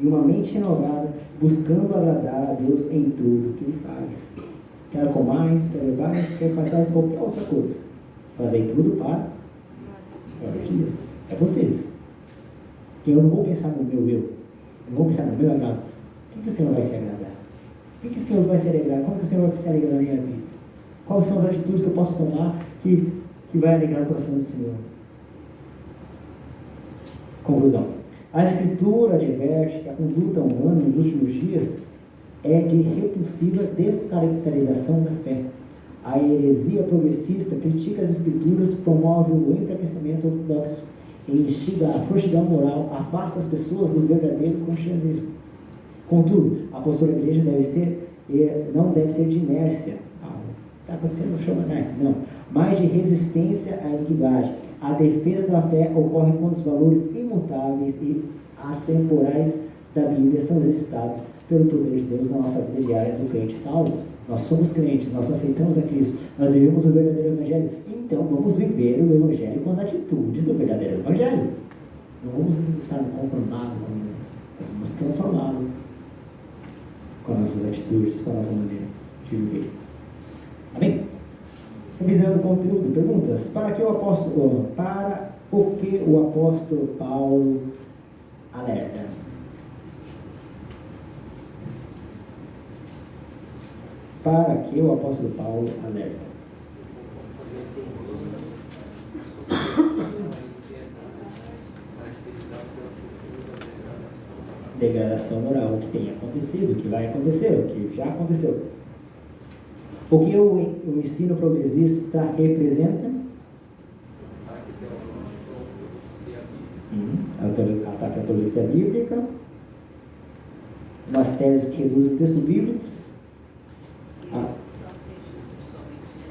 e uma mente renovada, buscando agradar a Deus em tudo que ele faz. Quer comais, quer bebais, quer façais qualquer outra coisa. Fazer tudo para a glória de Deus. É possível. Porque eu não vou pensar no meu eu, eu não vou pensar no meu agrado. O que o Senhor vai se agradar? O que o Senhor vai se alegrar? Como que o Senhor vai se alegrar na minha vida? Quais são as atitudes que eu posso tomar que vai alegrar o coração do Senhor? Conclusão. A Escritura adverte que a conduta humana nos últimos dias é de repulsiva descaracterização da fé. A heresia progressista critica as escrituras, promove o enfraquecimento ortodoxo e instiga a frouxidão moral, afasta as pessoas do verdadeiro cristianismo. Contudo, a postura da igreja não deve ser de inércia. Está acontecendo, chama, não. Mas de resistência à iniquidade. A defesa da fé ocorre quando os valores imutáveis e atemporais da Bíblia são exercitados pelo poder de Deus na nossa vida diária do crente salvo. Nós somos crentes, nós aceitamos a Cristo, nós vivemos o verdadeiro Evangelho. Então vamos viver o Evangelho com as atitudes do verdadeiro Evangelho. Não vamos estar conformados com o mundo, nós vamos transformá-lo com as nossas atitudes, com a nossa maneira de viver. Amém? Revisando o conteúdo, perguntas. Para o que o apóstolo Paulo alerta? Para que o apóstolo Paulo alerta? Degradação moral, o que tem acontecido, o que vai acontecer, o que já aconteceu. O que o ensino progressista representa? Ataque à ortodoxia bíblica, umas teses que reduzem textos bíblicos.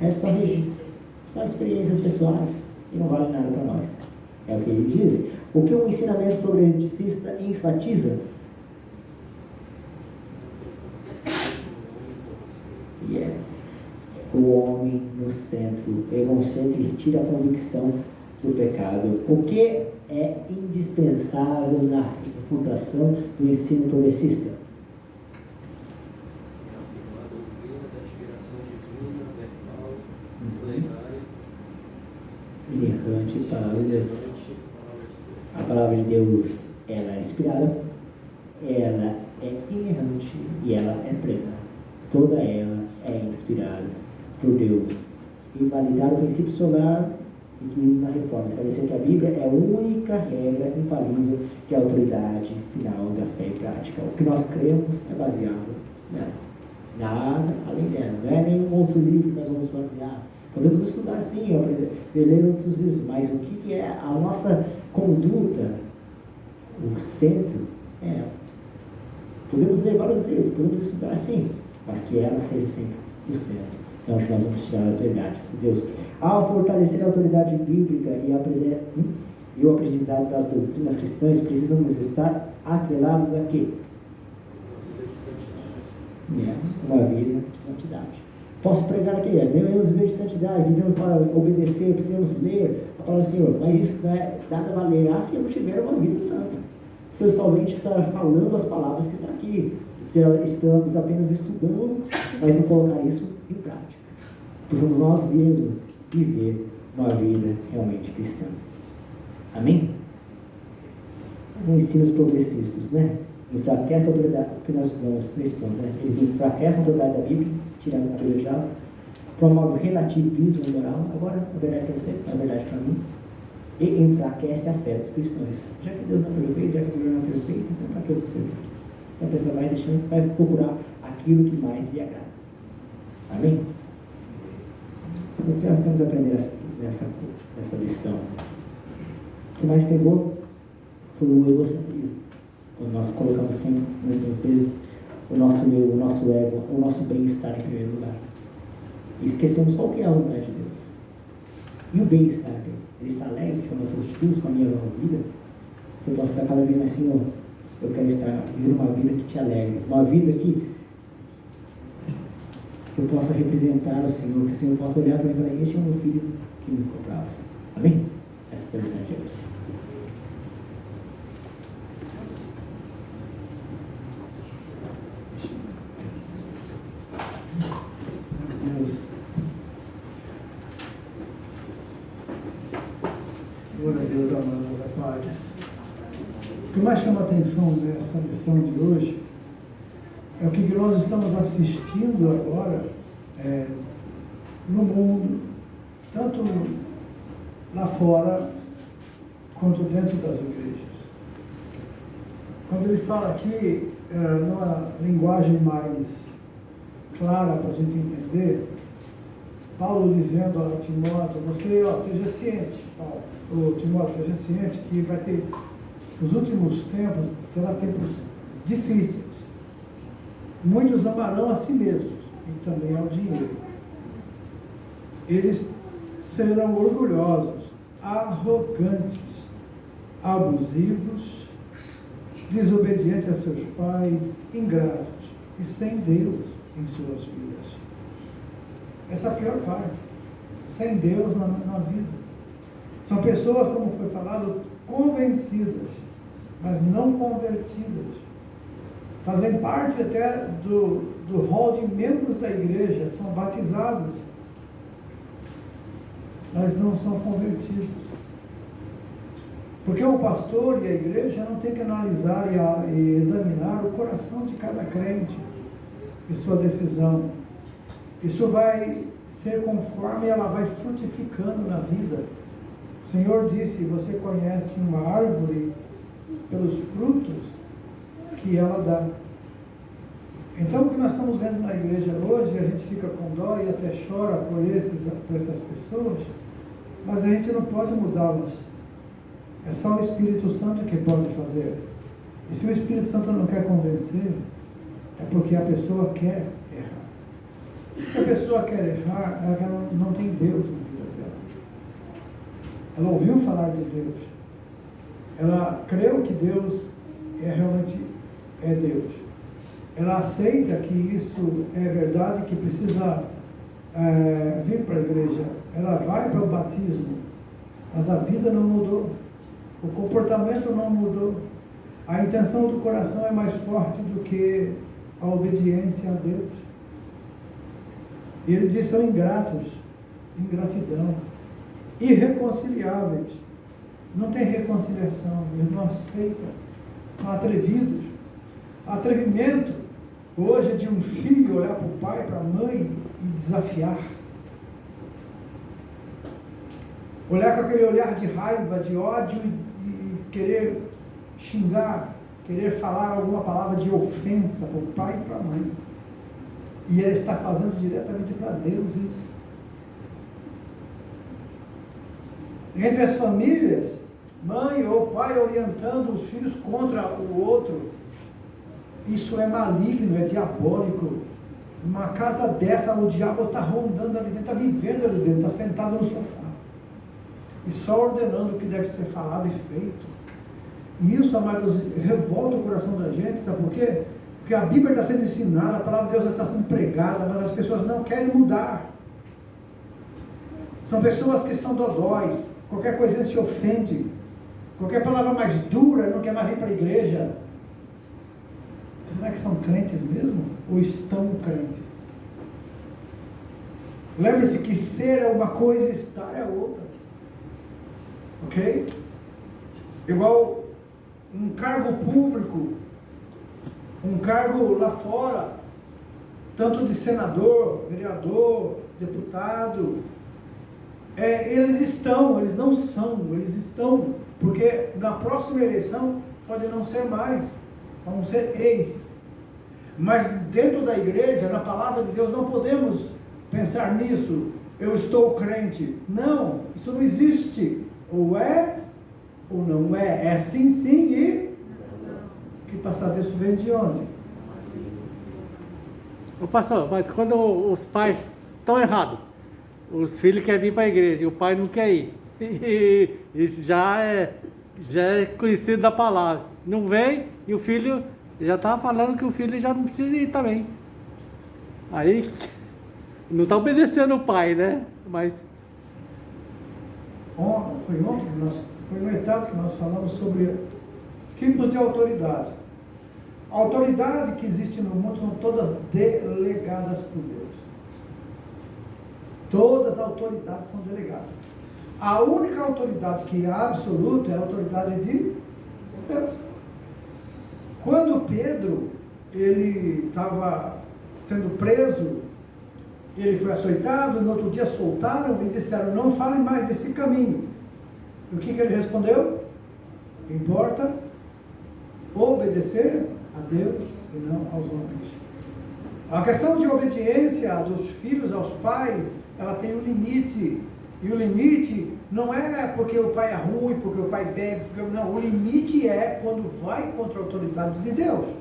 É só registro, só experiências pessoais e não vale nada para nós. É o que eles dizem. O que o ensinamento progressista enfatiza? Yes. O homem no centro, egocêntrico, retira a convicção do pecado. O que é indispensável na refutação do ensino progressista? Inerrante palavra de Deus. A palavra de Deus, ela é inspirada, ela é inerrante e ela é plena. Toda ela é inspirada por Deus. E validar o princípio solar excluído na reforma. Estabelecer que a Bíblia é a única regra infalível de autoridade final da fé e prática. O que nós cremos é baseado nela. Nada além dela. Não é nenhum outro livro que nós vamos basear. Podemos estudar sim, aprender, ler outros livros, mas o que é a nossa conduta, o centro, é ela. Podemos ler vários livros, podemos estudar sim, mas que ela seja sempre o centro. Então, acho que nós vamos tirar as verdades de Deus. Ao fortalecer a autoridade bíblica e o aprendizado das doutrinas cristãs, precisamos estar atrelados a quê? Uma vida de santidade. Posso pregar aqui, devemos viver de santidade, precisamos obedecer, precisamos ler a palavra do Senhor, mas isso não é nada valerá se eu não tiver uma vida santa. Se eu somente estar falando as palavras que estão aqui, estamos apenas estudando, mas não colocar isso em prática. Precisamos nós mesmos viver uma vida realmente cristã. Amém? Ensinos progressistas, né? Enfraquece a autoridade, que nós estudamos 3 pontos, né? Eles enfraquecem a autoridade da Bíblia, tirando a Bíblia de lado, promove relativismo moral, agora a verdade para você, a verdade para mim, e enfraquece a fé dos cristãos. Já que Deus não é perfeito, já que a Bíblia não é perfeita, então para que eu estou servindo? Então a pessoa vai procurar aquilo que mais lhe agrada. Amém? O que nós temos que aprender nessa lição? O que mais pegou foi o egocentrismo. Quando nós colocamos sempre, muitas vezes, o nosso eu, o nosso ego, o nosso bem-estar em primeiro lugar. E esquecemos qual que é a vontade de Deus. E o bem-estar dele? Ele está alegre com as nossas atitudes, com a minha vida? Que eu possa estar cada vez mais assim, eu quero estar vivendo uma vida que te alegre, uma vida que eu possa representar o Senhor, que o Senhor possa olhar para mim e falar, este é o meu filho que me traz. Amém? Essa é a mensagem de Deus. Glória a Deus, amados, a paz. O que mais chama a atenção nessa lição de hoje é o que nós estamos assistindo agora no mundo, tanto lá fora quanto dentro das igrejas. quando ele fala aqui, numa linguagem mais clara para a gente entender, Paulo dizendo a Timóteo, você esteja ciente, Timóteo, esteja ciente que vai ter, nos últimos tempos, terá tempos difíceis. Muitos amarão a si mesmos e também ao dinheiro. Eles serão orgulhosos, arrogantes, abusivos, desobedientes a seus pais, ingratos e sem Deus em suas vidas. Essa é a pior parte. Sem Deus na vida. São pessoas, como foi falado, convencidas, mas não convertidas. Fazem parte até do rol de membros da igreja, são batizados, mas não são convertidos. Porque o pastor e a igreja não tem que analisar e examinar o coração de cada crente e sua decisão. Isso vai ser conforme ela vai frutificando na vida. O Senhor disse, você conhece uma árvore pelos frutos que ela dá. Então o que nós estamos vendo na igreja hoje, a gente fica com dó e até chora por essas pessoas, mas a gente não pode mudá-las. É só o Espírito Santo que pode fazer. E se o Espírito Santo não quer convencer, é porque a pessoa quer errar. E se a pessoa quer errar, é que ela não tem Deus na vida dela. Ela ouviu falar de Deus. Ela creu que Deus realmente é Deus. Ela aceita que isso é verdade, que precisa vir para a igreja. Ela vai para o batismo, mas a vida não mudou. O comportamento não mudou. A intenção do coração é mais forte do que a obediência a Deus. E ele diz, são ingratos, ingratidão, irreconciliáveis. Não tem reconciliação, eles não aceitam, são atrevidos. Atrevimento hoje é de um filho olhar para o pai, para a mãe e desafiar. Olhar com aquele olhar de raiva, de ódio e querer xingar, querer falar alguma palavra de ofensa para o pai e para a mãe. E ele está fazendo diretamente para Deus isso. Entre as famílias, mãe ou pai orientando os filhos contra o outro. Isso é maligno, é diabólico. Uma casa dessa, o diabo está rondando ali dentro, está vivendo ali dentro, está sentado no sofá. E só ordenando o que deve ser falado e feito. E isso, amados, revolta o coração da gente, sabe por quê? Porque a Bíblia está sendo ensinada, a palavra de Deus está sendo pregada, mas as pessoas não querem mudar. São pessoas que são dodóis, qualquer coisa se ofende, qualquer palavra mais dura não quer mais vir para a igreja. Será que são crentes mesmo? Ou estão crentes? Lembre-se que ser é uma coisa e estar é outra. Ok? Igual um cargo público, um cargo lá fora, tanto de senador, vereador, deputado, eles não são, eles estão, porque na próxima eleição pode não ser mais, vão ser ex. Mas dentro da igreja, na palavra de Deus, não podemos pensar nisso, eu estou crente. Não, isso não existe. Ou é, ou não é. É sim, sim e... Que passar disso vem de onde? Ô pastor, mas quando os pais estão errados, os filhos querem vir para a igreja e o pai não quer ir. Isso já é conhecido da palavra. Não vem e o filho já está falando que o filho já não precisa ir também. Aí não está obedecendo o pai, né? Mas... Foi ontem, foi no etapa que nós falamos sobre tipos de autoridade. A autoridade que existe no mundo são todas delegadas por Deus. Todas as autoridades são delegadas. A única autoridade que é absoluta é a autoridade de Deus. Quando Pedro, ele estava sendo preso, ele foi açoitado, no outro dia soltaram e disseram, não falem mais desse caminho. E o que ele respondeu? Importa obedecer a Deus e não aos homens. A questão de obediência dos filhos aos pais, ela tem um limite. E o limite não é porque o pai é ruim, porque o pai bebe, não. O limite é quando vai contra a autoridade de Deus.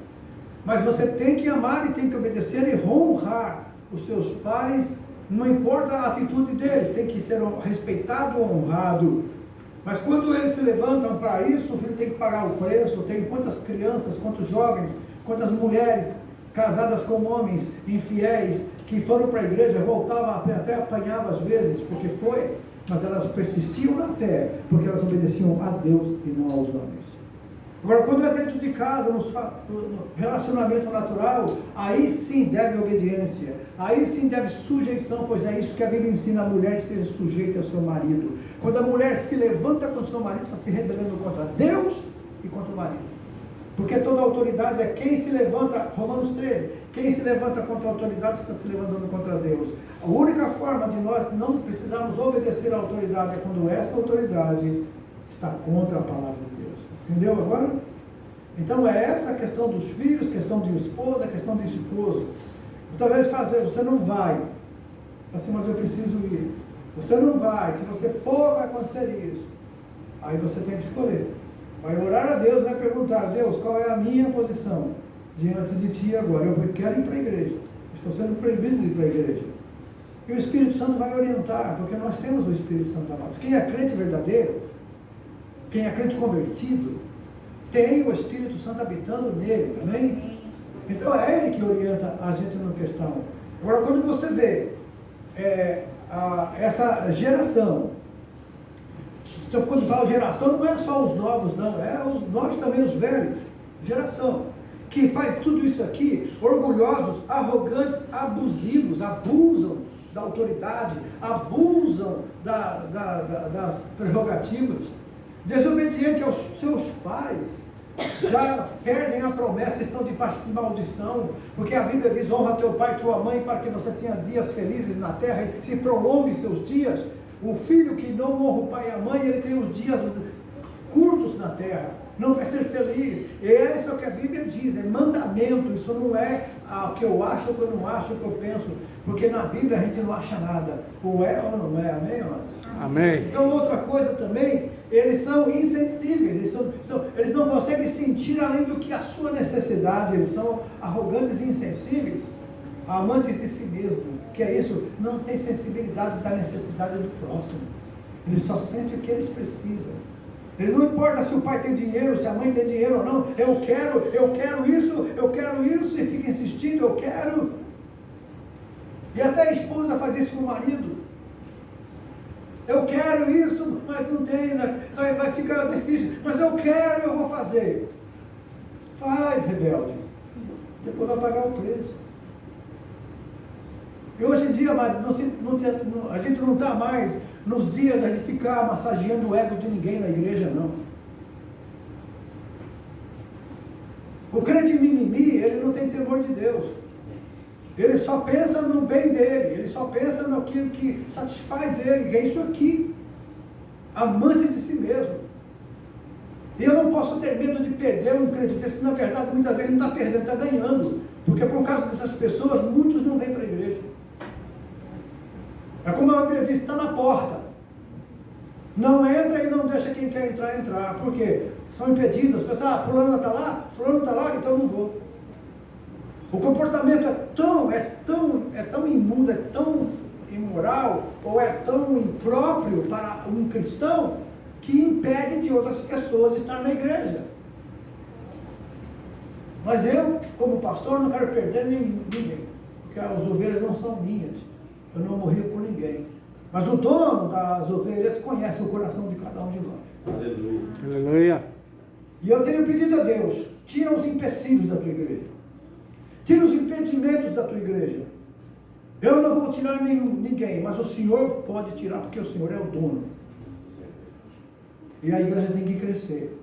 Mas você tem que amar e tem que obedecer e honrar os seus pais, não importa a atitude deles, tem que ser respeitado ou honrado. Mas quando eles se levantam para isso, o filho tem que pagar o preço. Tem quantas crianças, quantos jovens, quantas mulheres casadas com homens infiéis, que foram para a igreja, voltavam, até apanhavam às vezes, porque foi, mas elas persistiam na fé, porque elas obedeciam a Deus e não aos homens. Agora, quando é dentro de casa, no relacionamento natural, aí sim deve obediência, aí sim deve sujeição, pois é isso que a Bíblia ensina: a mulher esteja sujeita ao seu marido. Quando a mulher se levanta contra o seu marido, está se rebelando contra Deus e contra o marido. Porque toda autoridade é quem se levanta, Romanos 13, quem se levanta contra a autoridade está se levantando contra Deus. A única forma de nós não precisarmos obedecer à autoridade é quando essa autoridade está contra a palavra de Deus. Entendeu agora? Então é essa a questão dos filhos, questão de esposa, questão de esposo. Talvez você não vai, assim, mas eu preciso ir. Você não vai, se você for vai acontecer isso. Aí você tem que escolher. Vai orar a Deus, vai perguntar: Deus, qual é a minha posição diante de Ti agora? Eu quero ir para a igreja, estou sendo proibido de ir para a igreja. E o Espírito Santo vai orientar, porque nós temos o Espírito Santo amados. Quem é crente verdadeiro, quem é crente convertido, tem o Espírito Santo habitando nele, amém? Então é Ele que orienta a gente na questão. Agora, quando você vê essa geração, então quando fala geração, não é só os novos, não, nós também os velhos, geração, que faz tudo isso aqui, orgulhosos, arrogantes, abusivos, abusam da autoridade, abusam das prerrogativas, desobedientes aos seus pais, já perdem a promessa, estão debaixo de maldição, porque a Bíblia diz: honra teu pai e tua mãe, para que você tenha dias felizes na terra e se prolongue seus dias. O filho que não honra o pai e a mãe, ele tem os dias curtos na terra, não vai ser feliz. E é isso que a Bíblia diz, é mandamento. Isso não é o que eu acho, o que eu não acho, o que eu penso, porque na Bíblia a gente não acha nada, ou é ou não é, amém, amados? Amém. Então outra coisa também, eles são insensíveis, eles não conseguem sentir além do que a sua necessidade, eles são arrogantes e insensíveis, amantes de si mesmo. Que é isso? Não tem sensibilidade da necessidade do próximo. Eles só sentem o que eles precisam. Ele não importa se o pai tem dinheiro, se a mãe tem dinheiro ou não. Eu quero isso, e fica insistindo, eu quero. E até a esposa faz isso com o marido. Eu quero isso, mas não tem, né? Vai ficar difícil, mas eu quero, eu vou fazer. Faz, rebelde. Depois vai pagar o preço. E hoje em dia, a gente não está mais nos dias de ficar massageando o ego de ninguém na igreja, não. O crente mimimi, ele não tem temor de Deus. Ele só pensa no bem dele, ele só pensa naquilo que satisfaz ele, é isso aqui. Amante de si mesmo. E eu não posso ter medo de perder um crente desse, na verdade, muitas vezes não está perdendo, está ganhando. Porque por causa dessas pessoas, muitos não vêm para a igreja. É como a Bíblia diz, está na porta. Não entra e não deixa quem quer entrar. Por quê? São impedidos. As pessoas, fulano está lá, então não vou. O comportamento é tão imundo, é tão imoral, ou é tão impróprio para um cristão, que impede de outras pessoas estar na igreja. Mas eu, como pastor, não quero perder ninguém, porque as ovelhas não são minhas. Eu não morri por ninguém. Mas o dono das ovelhas conhece o coração de cada um de nós. Aleluia. Aleluia. E eu tenho pedido a Deus: tira os empecilhos da tua igreja. Tira os impedimentos da tua igreja. Eu não vou tirar ninguém, mas o Senhor pode tirar, porque o Senhor é o dono. E a igreja tem que crescer.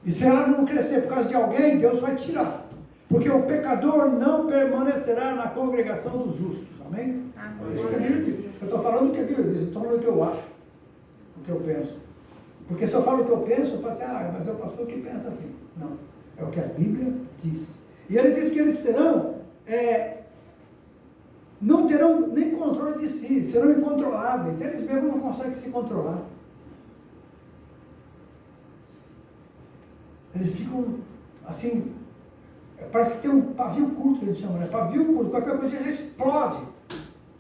E se ela não crescer por causa de alguém, Deus vai tirar. Porque o pecador não permanecerá na congregação dos justos. Amém? Amém. É isso que a Bíblia diz. Eu estou falando o que a Bíblia diz, não estou falando o que eu acho, o que eu penso. Porque se eu falo o que eu penso, eu falo assim, mas é o pastor que pensa assim. Não, é o que a Bíblia diz. E ele diz que eles não terão nem controle de si, serão incontroláveis. Eles mesmos não conseguem se controlar. Eles ficam assim, parece que tem um pavio curto, que eles chamam, né? Pavio curto, qualquer coisa já explode,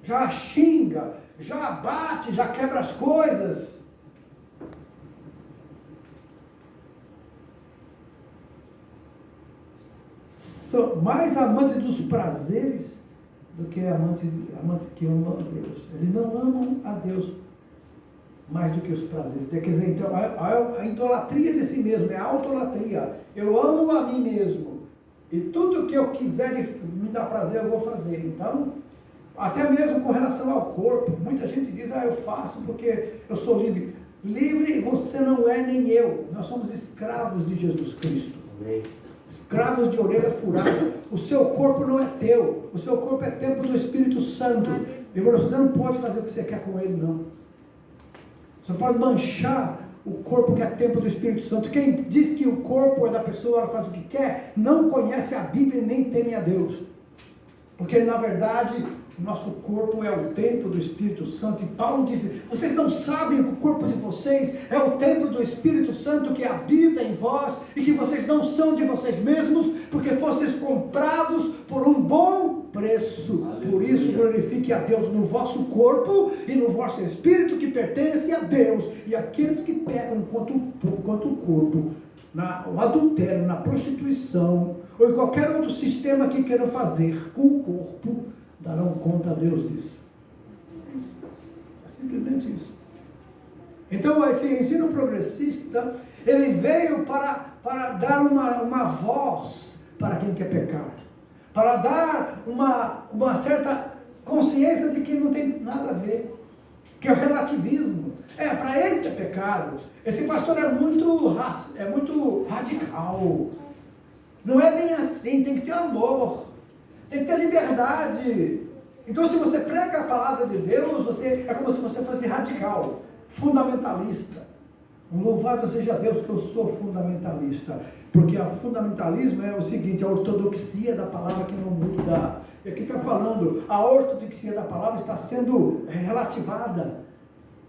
já xinga, já bate, já quebra as coisas. São mais amantes dos prazeres do que amante que amam a Deus. Eles não amam a Deus mais do que os prazeres. Quer dizer, então, a idolatria de si mesmo, é a autolatria. Eu amo a mim mesmo. E tudo que eu quiser me dar prazer, eu vou fazer. Então, até mesmo com relação ao corpo, muita gente diz, eu faço porque eu sou livre. Livre você não é nem eu. Nós somos escravos de Jesus Cristo. Amém. Escravos de orelha furada. O seu corpo não é teu. O seu corpo é templo do Espírito Santo. E você não pode fazer o que você quer com ele, não. Você pode manchar o corpo que é templo do Espírito Santo. Quem diz que o corpo é da pessoa, ela faz o que quer, não conhece a Bíblia e nem teme a Deus. Porque, na verdade, o nosso corpo é o templo do Espírito Santo. E Paulo disse, vocês não sabem que o corpo de vocês é o templo do Espírito Santo que habita em vós e que vocês não são de vocês mesmos, porque fostes comprados por um bom preço. Aleluia. Por isso glorifique a Deus no vosso corpo e no vosso espírito que pertence a Deus. E aqueles que pegam quanto o corpo, no adultério, na prostituição, ou em qualquer outro sistema que queiram fazer com o corpo, darão conta a Deus disso. É simplesmente isso. Então, esse ensino progressista, ele veio para dar uma voz para quem quer pecar. Para dar uma certa consciência de que não tem nada a ver. Que é o relativismo. Para eles é pecado. Esse pastor é muito radical. Não é bem assim, tem que ter amor. Tem que ter liberdade. Então, se você prega a palavra de Deus, é como se você fosse radical, fundamentalista. Louvado seja Deus que eu sou fundamentalista. Porque o fundamentalismo é o seguinte, a ortodoxia da palavra que não muda. E aqui está falando, a ortodoxia da palavra está sendo relativada.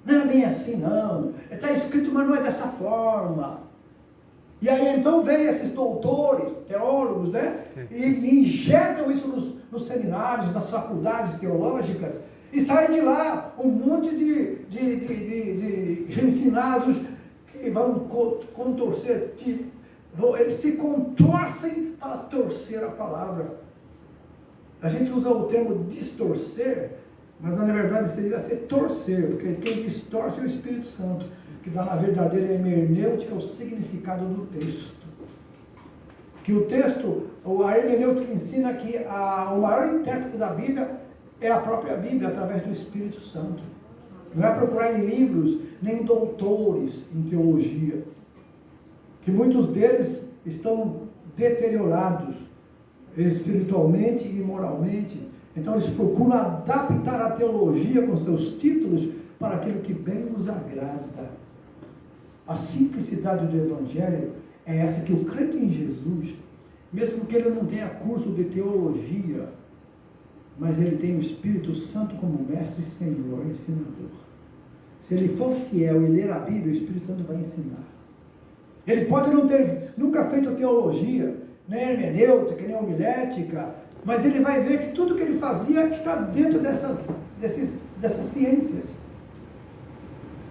Não é bem assim, não. Está escrito, mas não é dessa forma. E aí então vem esses doutores, teólogos, né? E injetam isso nos seminários, nas faculdades teológicas, e sai de lá um monte de ensinados que vão contorcer, eles se contorcem para torcer a palavra. A gente usa o termo distorcer, mas na verdade seria ser torcer, porque quem distorce é o Espírito Santo, que dá na verdadeira hermenêutica o significado do texto. Que o texto, a hermenêutica ensina que o maior intérprete da Bíblia é a própria Bíblia, através do Espírito Santo. Não é procurar em livros, nem em doutores em teologia, que muitos deles estão deteriorados espiritualmente e moralmente. Então eles procuram adaptar a teologia com seus títulos para aquilo que bem nos agrada. A simplicidade do Evangelho é essa, que o crente em Jesus, mesmo que ele não tenha curso de teologia, mas ele tem o Espírito Santo como mestre, Senhor, ensinador. Se ele for fiel e ler a Bíblia, o Espírito Santo vai ensinar. Ele pode não ter nunca feito teologia, nem hermenêutica, nem homilética, mas ele vai ver que tudo que ele fazia está dentro dessas ciências.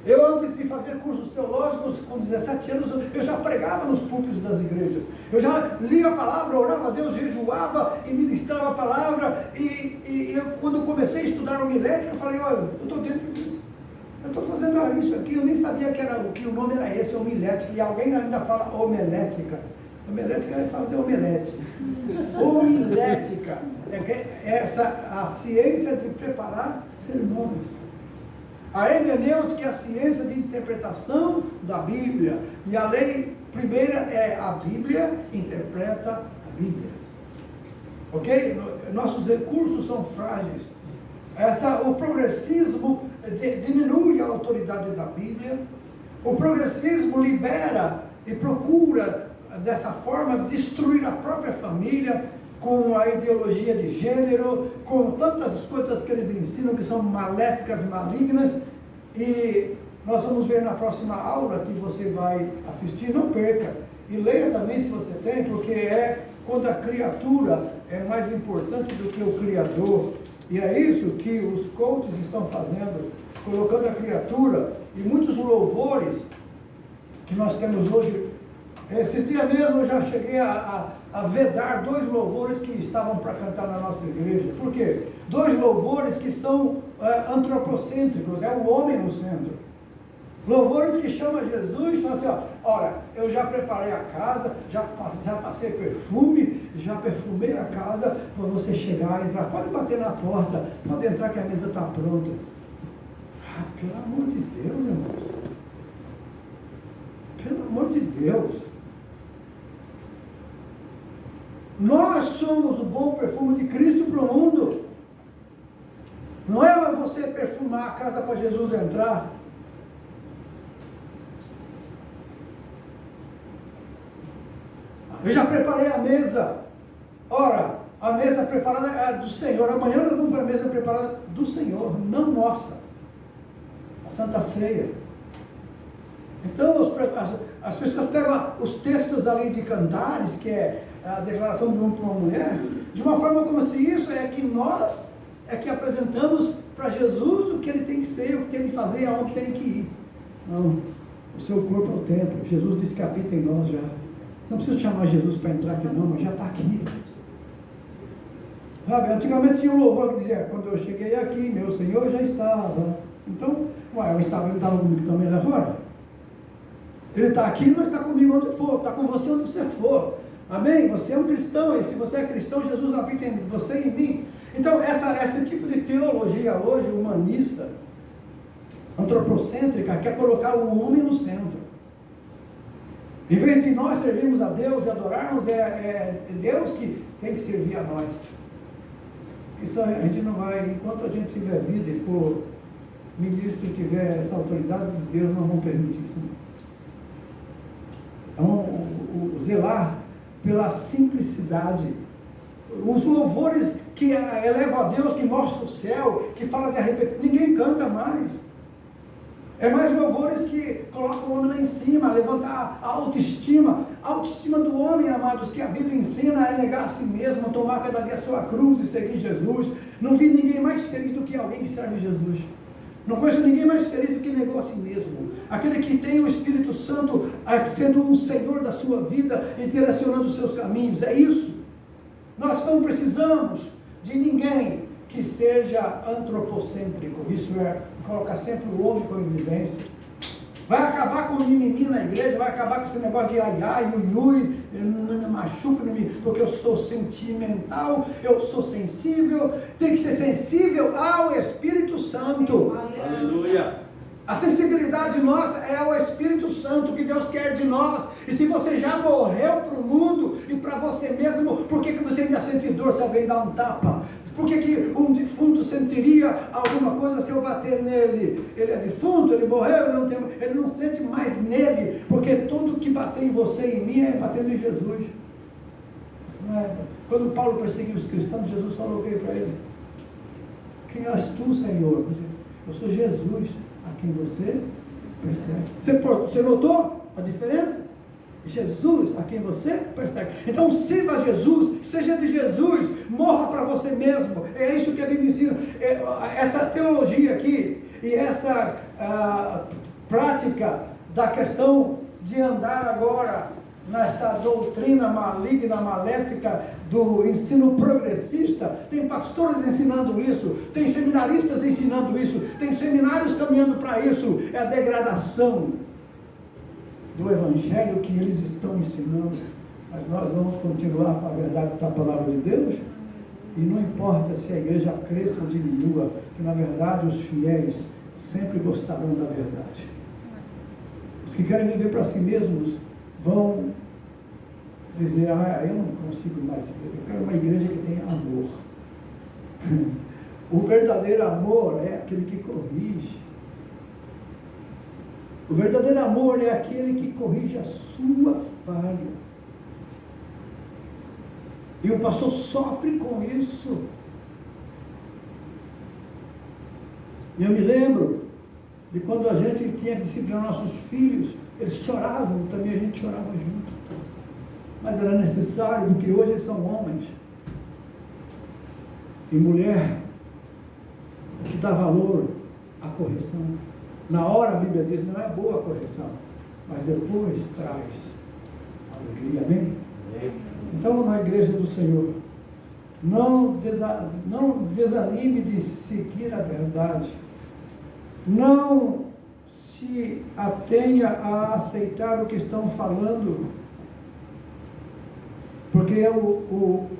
Eu, antes de fazer cursos teológicos, com 17 anos, eu já pregava nos púlpitos das igrejas. Eu já lia a palavra, orava a Deus, jejuava e ministrava a palavra. E eu, quando comecei a estudar homilética, eu falei, olha, eu estou dentro disso. Eu estou fazendo isso aqui, eu nem sabia que o nome era esse, homilética. E alguém ainda fala homilética. Homilética é fazer omelete. Homilética é a ciência de preparar sermões. A hermenêutica é a ciência de interpretação da Bíblia. E a lei primeira é a Bíblia interpreta a Bíblia. Ok? Nossos recursos são frágeis. O progressismo diminui a autoridade da Bíblia. O progressismo libera e procura, dessa forma, destruir a própria família, com a ideologia de gênero, com tantas coisas que eles ensinam que são maléficas, malignas, e nós vamos ver na próxima aula que você vai assistir, não perca, e leia também se você tem, porque é quando a criatura é mais importante do que o Criador, e é isso que os coaches estão fazendo, colocando a criatura, e muitos louvores que nós temos hoje. Esse dia mesmo eu já cheguei a vedar 2 louvores que estavam para cantar na nossa igreja. Por quê? 2 louvores que são antropocêntricos, é o homem no centro. Louvores que chamam Jesus e falam assim, ó, olha, eu já preparei a casa, já passei perfume, já perfumei a casa para você chegar e entrar. Pode bater na porta, pode entrar que a mesa está pronta. Ah, pelo amor de Deus, irmãos. Pelo amor de Deus. Nós somos o bom perfume de Cristo para o mundo. Não é você perfumar a casa para Jesus entrar. Eu já preparei a mesa. Ora, a mesa preparada é do Senhor. Amanhã nós vamos para a mesa preparada do Senhor, não nossa. A Santa Ceia. Então, as pessoas pegam os textos ali de Cantares, que é a declaração de um para uma mulher, de uma forma como se isso é que nós é que apresentamos para Jesus o que ele tem que ser, o que tem que fazer e aonde tem que ir. Não, o seu corpo é o templo. Jesus disse que habita em nós já. Não preciso chamar Jesus para entrar aqui não, mas já está aqui. Sabe, antigamente tinha um louvor que dizia, quando eu cheguei aqui, meu Senhor já estava. Então, ele estava comigo também lá fora. Ele está aqui, mas está comigo onde for, está com você onde você for. Amém? Você é um cristão, e se você é cristão, Jesus habita em você e em mim. Então, esse tipo de teologia hoje, humanista, antropocêntrica, quer colocar o homem no centro. Em vez de nós servirmos a Deus e adorarmos, é Deus que tem que servir a nós. Isso a gente não vai, enquanto a gente tiver vida e for ministro e tiver essa autoridade de Deus, não vamos permitir isso. Então, zelar pela simplicidade. Os louvores que elevam a Deus, que mostram o céu, que fala de arrependimento, ninguém canta mais. É mais louvores que colocam o homem lá em cima, levantar a autoestima. A autoestima do homem, amados, que a Bíblia ensina é negar a si mesmo, tomar cada dia a sua cruz e seguir Jesus. Não vi ninguém mais feliz do que alguém que serve Jesus. Não conheço ninguém mais feliz do que negou a si mesmo. Aquele que tem o Espírito Santo sendo o Senhor da sua vida e direcionando os seus caminhos. É isso. Nós não precisamos de ninguém que seja antropocêntrico. Isso é, colocar sempre o homem com evidência. Vai acabar com o mimimi na igreja, vai acabar com esse negócio de ai, ai, ui, não me machuco, porque eu sou sentimental, eu sou sensível. Tem que ser sensível ao Espírito Santo. Aleluia. A sensibilidade nossa é ao Espírito Santo que Deus quer de nós. E se você já morreu para o mundo e para você mesmo, por que você ainda sente dor se alguém dá um tapa? Por que um defunto sentiria alguma coisa se eu bater nele? Ele é defunto, ele morreu, ele não sente mais nele, porque tudo que bater em você e em mim é batendo em Jesus. Não é? Quando Paulo perseguiu os cristãos, Jesus falou o que para ele? Quem és tu, Senhor? Eu sou Jesus, a quem você persegue. Você notou a diferença? Jesus, a quem você persegue. Então sirva a Jesus, seja de Jesus, morra para você mesmo. É isso que a Bíblia ensina. Essa teologia aqui e essa prática da questão de andar agora nessa doutrina maligna, maléfica do ensino progressista, tem pastores ensinando isso, tem seminaristas ensinando isso, tem seminários caminhando para isso. É a degradação do Evangelho que eles estão ensinando. Mas nós vamos continuar com a verdade da palavra de Deus, e não importa se a igreja cresça ou diminua, que na verdade os fiéis sempre gostarão da verdade. Os que querem viver para si mesmos vão dizer, eu não consigo mais, eu quero uma igreja que tenha amor. O verdadeiro amor é aquele que corrige. O verdadeiro amor é aquele que corrige a sua falha. E o pastor sofre com isso. E eu me lembro de quando a gente tinha que disciplinar nossos filhos, eles choravam, também a gente chorava junto. Mas era necessário, porque hoje eles são homens. E mulher que dá valor à correção. Na hora a Bíblia diz, não é boa a correção, mas depois traz alegria, amém? Então, na igreja do Senhor, não desanime de seguir a verdade, não se atenha a aceitar o que estão falando, porque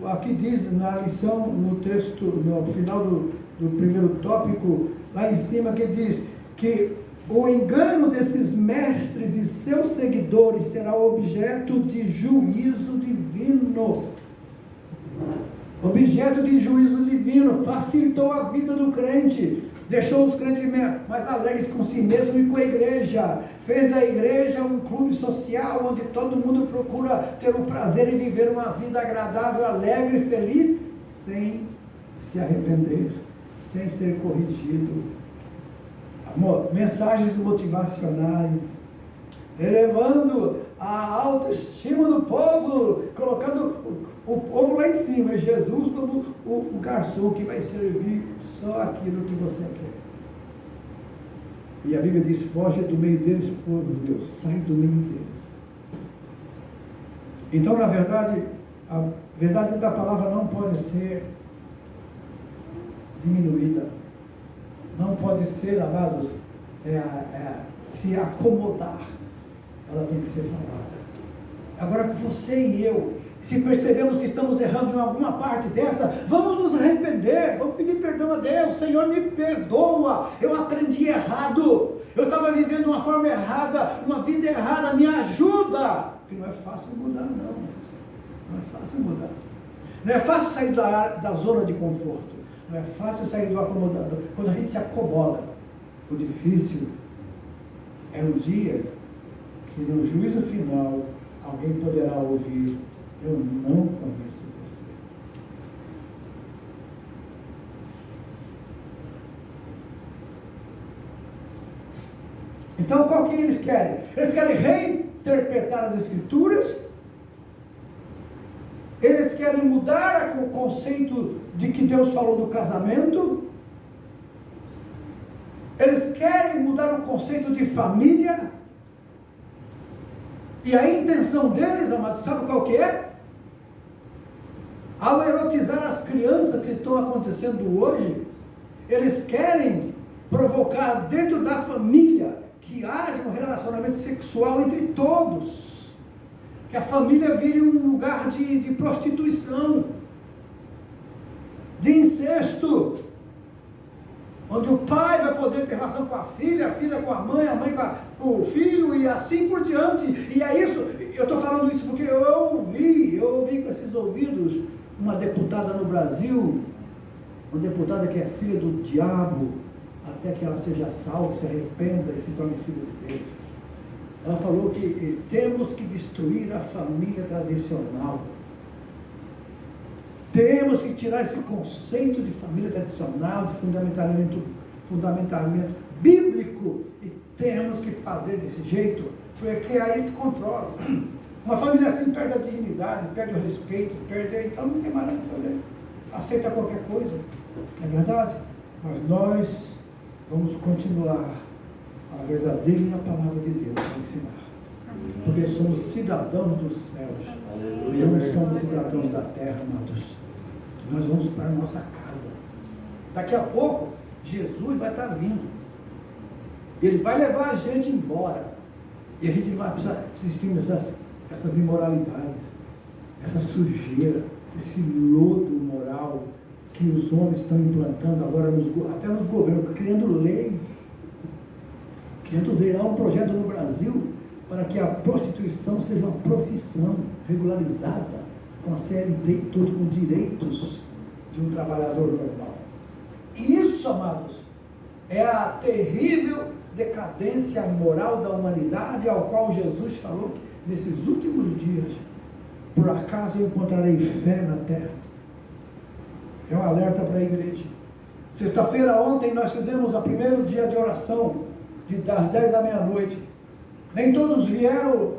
aqui diz na lição, no texto, no final do primeiro tópico, lá em cima, que diz que o engano desses mestres e seus seguidores será objeto de juízo divino. Objeto de juízo divino. Facilitou a vida do crente. Deixou os crentes mais alegres com si mesmo e com a igreja. Fez da igreja um clube social onde todo mundo procura ter o prazer em viver uma vida agradável, alegre e feliz, sem se arrepender, sem ser corrigido. Mensagens motivacionais, elevando a autoestima do povo, colocando o povo lá em cima, e Jesus como o garçom que vai servir só aquilo que você quer. E a Bíblia diz, foge do meio deles, povo meu, sai do meio deles. Então, na verdade, a verdade da palavra não pode ser diminuída. Não pode ser, amados, se acomodar. Ela tem que ser falada. Agora, você e eu, se percebemos que estamos errando em alguma parte dessa, vamos nos arrepender, vamos pedir perdão a Deus. Senhor, me perdoa, eu aprendi errado, eu estava vivendo uma forma errada, uma vida errada, me ajuda. Porque não é fácil mudar, não. Não é fácil mudar. Não é fácil sair da zona de conforto. Não é fácil sair do acomodado. Quando a gente se acomoda, o difícil é o dia que no juízo final alguém poderá ouvir, eu não conheço você. Então, qual que eles querem? Eles querem reinterpretar as Escrituras. Eles querem mudar o conceito de que Deus falou do casamento. Eles querem mudar o conceito de família. E a intenção deles, amados, sabe qual que é? Ao erotizar as crianças que estão acontecendo hoje, eles querem provocar dentro da família que haja um relacionamento sexual entre todos. Que a família vire um lugar de prostituição, de incesto, onde o pai vai poder ter relação com a filha com a mãe com o filho e assim por diante. E é isso, eu estou falando isso porque eu ouvi com esses ouvidos uma deputada no Brasil, uma deputada que é filha do diabo, até que ela seja salva, se arrependa e se torne filha de Deus. Ela falou que temos que destruir a família tradicional. Temos que tirar esse conceito de família tradicional, de fundamentamento bíblico, e temos que fazer desse jeito, porque aí eles controlam. Uma família assim perde a dignidade, perde o respeito, então não tem mais nada a fazer. Aceita qualquer coisa, é verdade? Mas nós vamos continuar a verdadeira palavra de Deus para ensinar. Porque somos cidadãos dos céus. Não somos cidadãos da terra, amados. Nós vamos para a nossa casa. Daqui a pouco, Jesus vai estar vindo. Ele vai levar a gente embora. E a gente não vai precisar assistir essas imoralidades, essa sujeira, esse lodo moral que os homens estão implantando agora, até nos governos, criando leis. Há um projeto no Brasil para que a prostituição seja uma profissão regularizada, com a CLT e tudo, com direitos de um trabalhador normal. E isso, amados, é a terrível decadência moral da humanidade, ao qual Jesus falou que nesses últimos dias, por acaso eu encontrarei fé na terra. É um alerta para a igreja. Sexta-feira, ontem, nós fizemos o primeiro dia de oração, das 10 à meia-noite. Nem todos vieram,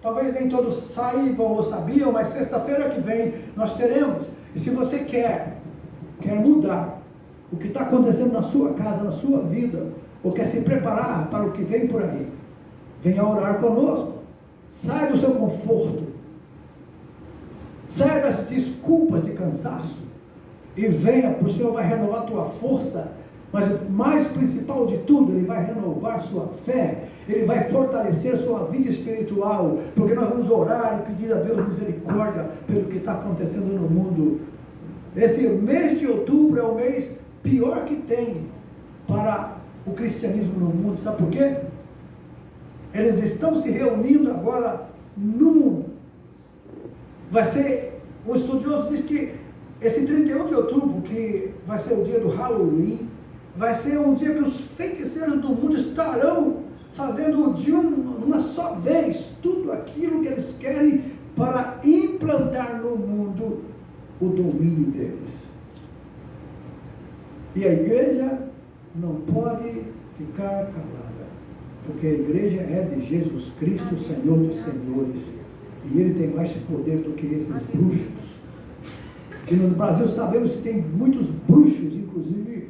talvez nem todos saibam ou sabiam, mas sexta-feira que vem nós teremos. E se você quer mudar o que está acontecendo na sua casa, na sua vida, ou quer se preparar para o que vem por aí, venha orar conosco. Sai do seu conforto. Sai das desculpas de cansaço. E venha, porque o Senhor vai renovar a tua força. Mas o mais principal de tudo, Ele vai renovar sua fé. Ele vai fortalecer sua vida espiritual. Porque nós vamos orar e pedir a Deus misericórdia pelo que está acontecendo no mundo. Esse mês de outubro é o mês pior que tem para o cristianismo no mundo. Sabe por quê? Eles estão se reunindo agora num... Vai ser... Um estudioso diz que esse 31 de outubro, que vai ser o dia do Halloween, vai ser um dia que os feiticeiros do mundo estarão fazendo de uma só vez tudo aquilo que eles querem para implantar no mundo o domínio deles. E a igreja não pode ficar calada, porque a igreja é de Jesus Cristo, Senhor dos senhores, e Ele tem mais poder do que esses bruxos. E no Brasil sabemos que tem muitos bruxos, inclusive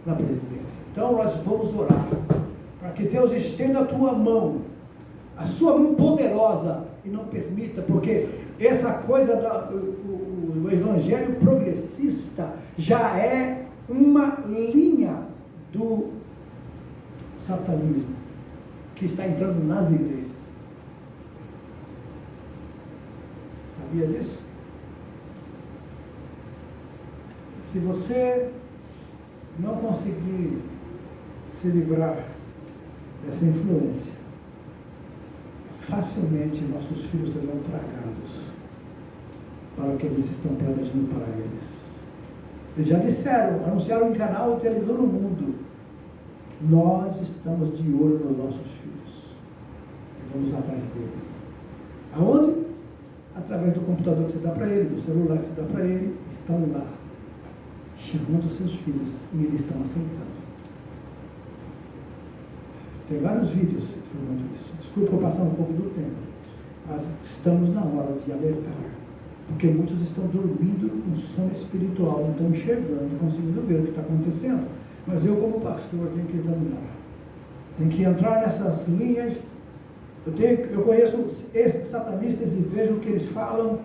na presidência. Então nós vamos orar para que Deus estenda a tua mão, a sua mão poderosa, e não permita, porque essa coisa o evangelho progressista já é uma linha do satanismo que está entrando nas igrejas. Sabia disso? Se você não conseguir se livrar dessa influência, facilmente nossos filhos serão tragados para o que eles estão planejando para eles. Eles já disseram, anunciaram em canal de televisão no mundo: nós estamos de olho nos nossos filhos e vamos atrás deles. Aonde? Através do computador que você dá para ele, do celular que você dá para ele. Estão lá chamando os seus filhos e eles estão aceitando. Tem vários vídeos informando isso. Desculpa eu passar um pouco do tempo, mas estamos na hora de alertar, porque muitos estão dormindo um sono espiritual, não estão enxergando, conseguindo ver o que está acontecendo. Mas eu, como pastor, tenho que examinar, tenho que entrar nessas linhas. Eu conheço esses satanistas e vejo o que eles falam,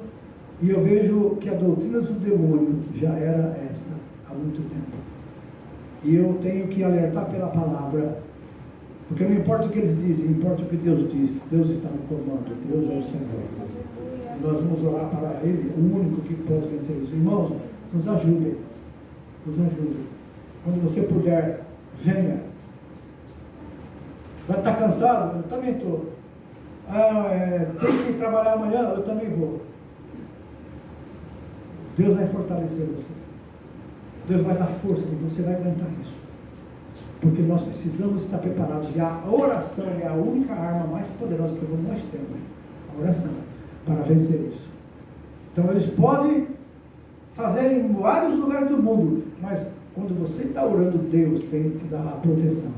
e eu vejo que a doutrina do demônio já era essa há muito tempo. E eu tenho que alertar pela palavra, porque não importa o que eles dizem, importa o que Deus diz. Deus está no comando, Deus é o Senhor. E nós vamos orar para Ele, o único que pode vencer isso. Irmãos, nos ajudem, nos ajudem. Quando você puder, venha. Vai estar cansado? Eu também estou. Tem que trabalhar amanhã? Eu também vou. Deus vai fortalecer você. Deus vai dar força e você vai aguentar isso. Porque nós precisamos estar preparados. E a oração é a única arma mais poderosa que nós temos. A oração. Para vencer isso. Então eles podem fazer em vários lugares do mundo. Mas quando você está orando, Deus tem que te dar a proteção.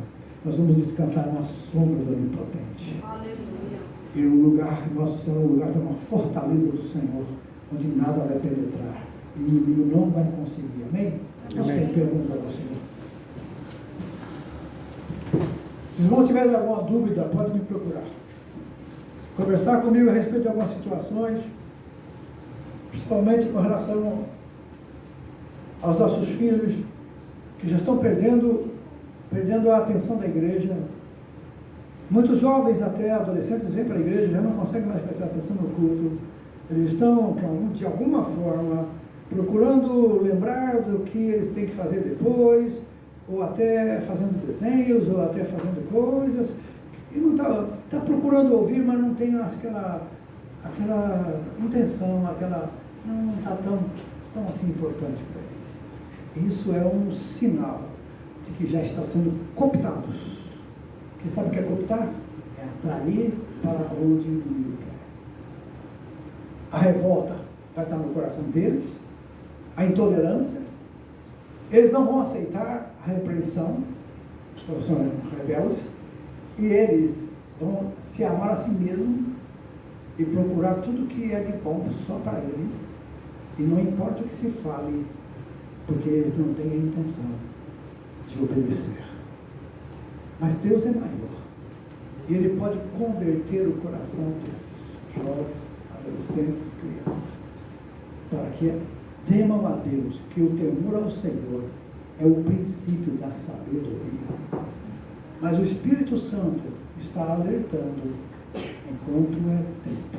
Nós vamos descansar na sombra do Onipotente. Aleluia. E o lugar, nosso Senhor, o lugar tem uma fortaleza do Senhor, onde nada vai penetrar. E o inimigo não vai conseguir. Amém? Nós perguntamos ao Senhor. Se os irmãos tiverem alguma dúvida, pode me procurar. Conversar comigo a respeito de algumas situações, principalmente com relação aos nossos filhos, que já estão perdendo a atenção da igreja. Muitos jovens, até adolescentes, vêm para a igreja e já não conseguem mais prestar atenção no culto. Eles estão, de alguma forma, procurando lembrar do que eles têm que fazer depois, ou até fazendo desenhos, ou até fazendo coisas, e não está procurando ouvir, mas não tem aquela intenção, não está tão assim importante para eles. Isso é um sinal de que já estão sendo cooptados Quem sabe o que é cooptar? É atrair para onde o inimigo quer. A revolta vai estar no coração deles, a intolerância. Eles não vão aceitar a repreensão, porque são rebeldes, e eles vão se amar a si mesmos e procurar tudo que é de bom só para eles, e não importa o que se fale, porque eles não têm a intenção de obedecer. Mas Deus é maior, e Ele pode converter o coração desses jovens, adolescentes e crianças, para que temam a Deus, que o temor ao Senhor é o princípio da sabedoria. Mas o Espírito Santo está alertando, enquanto é tempo,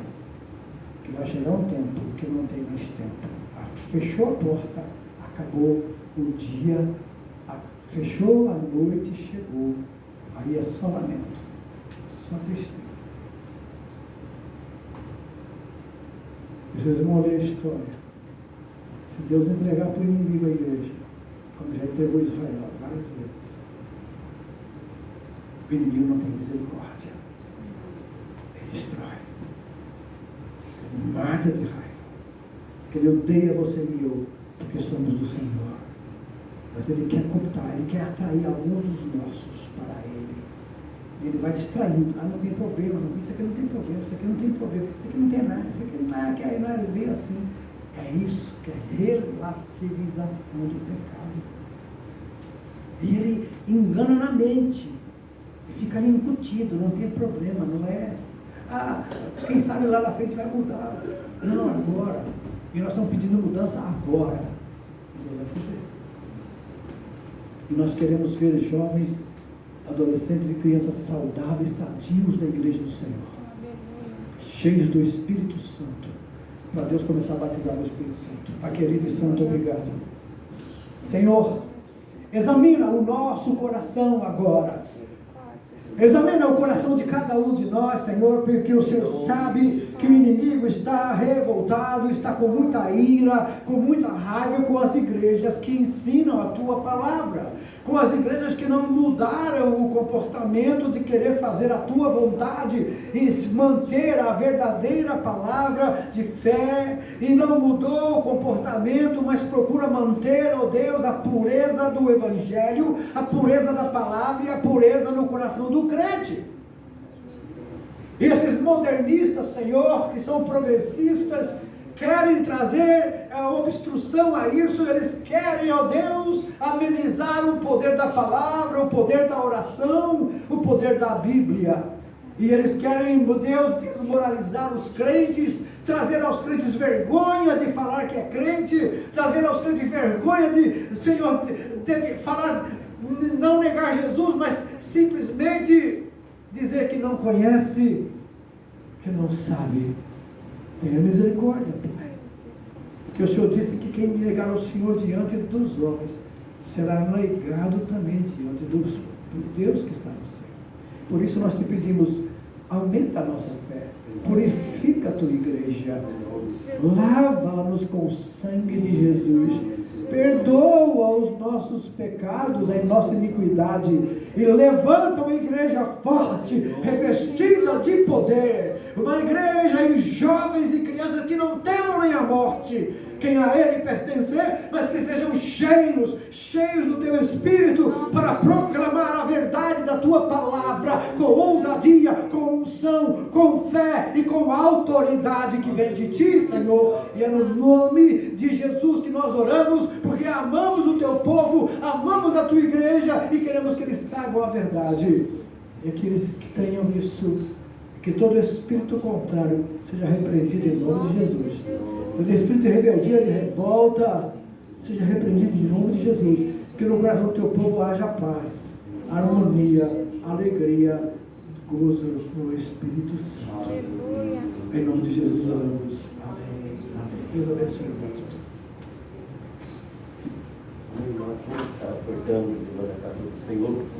que vai chegar um tempo que não tem mais tempo. Fechou a porta, acabou o dia, fechou a noite, chegou. Aí é só lamento, só tristeza. E vocês vão ler a história. Se Deus entregar para o inimigo a igreja, como já entregou Israel várias vezes, o inimigo não tem misericórdia. Ele destrói. Ele mata de raiva. Porque ele odeia você e eu, porque somos do Senhor. Mas ele quer cooptar, ele quer atrair alguns dos nossos para ele. E ele vai distraindo. Ah, não tem problema, isso aqui não tem problema, isso aqui não tem problema, isso aqui não tem nada, isso aqui não é bem assim. É isso que é relativização do pecado. E ele engana na mente. E fica ali incutido, não tem problema, não é. Ah, quem sabe lá na frente vai mudar. Não, agora. E nós estamos pedindo mudança agora. E Deus vai fazer. E nós queremos ver jovens, adolescentes e crianças saudáveis, sadios da igreja do Senhor. Cheios do Espírito Santo. Para Deus começar a batizar no Espírito Santo. Pai querido e santo, obrigado. Senhor, examina o nosso coração agora. Examina o coração de cada um de nós, Senhor, porque o Senhor sabe que o inimigo está revoltado, está com muita ira, com muita raiva com as igrejas que ensinam a Tua palavra, com as igrejas que não mudaram o comportamento de querer fazer a Tua vontade e manter a verdadeira palavra de fé, e não mudou o comportamento, mas procura manter, ó Deus, a pureza do Evangelho, a pureza da palavra e a pureza no coração do crente. E esses modernistas, Senhor, que são progressistas, querem trazer a obstrução a isso. Eles querem, ó Deus, amenizar o poder da palavra, o poder da oração, o poder da Bíblia. E eles querem, ó Deus, desmoralizar os crentes, trazer aos crentes vergonha de falar que é crente, trazer aos crentes vergonha de, Senhor, de falar, não negar Jesus, mas simplesmente dizer que não conhece, que não sabe. Tenha misericórdia, Pai. Porque o Senhor disse que quem negar o Senhor diante dos homens será negado também diante do Deus que está no céu. Por isso nós te pedimos, aumenta a nossa fé, purifica a tua igreja, lava-nos com o sangue de Jesus, perdoa os nossos pecados, a nossa iniquidade, e levanta uma igreja forte, revestida de poder, uma igreja e jovens e crianças que não temam nem a morte, quem a Ele pertencer, mas que sejam cheios do Teu Espírito, para proclamar a verdade da Tua palavra, com ousadia, com unção, com fé e com autoridade que vem de Ti, Senhor. E é no nome de Jesus que nós oramos, porque amamos o Teu povo, amamos a Tua igreja e queremos que eles saibam a verdade. E aqueles que tenham isso, que todo espírito contrário seja repreendido em nome de Jesus. Todo espírito de rebeldia, de revolta, seja repreendido em nome de Jesus. Que no coração do Teu povo haja paz, harmonia, alegria, gozo no Espírito Santo. Aleluia. Em nome de Jesus oramos. Amém. Amém. Deus abençoe. Nós vamos estar cortando a casa do Senhor.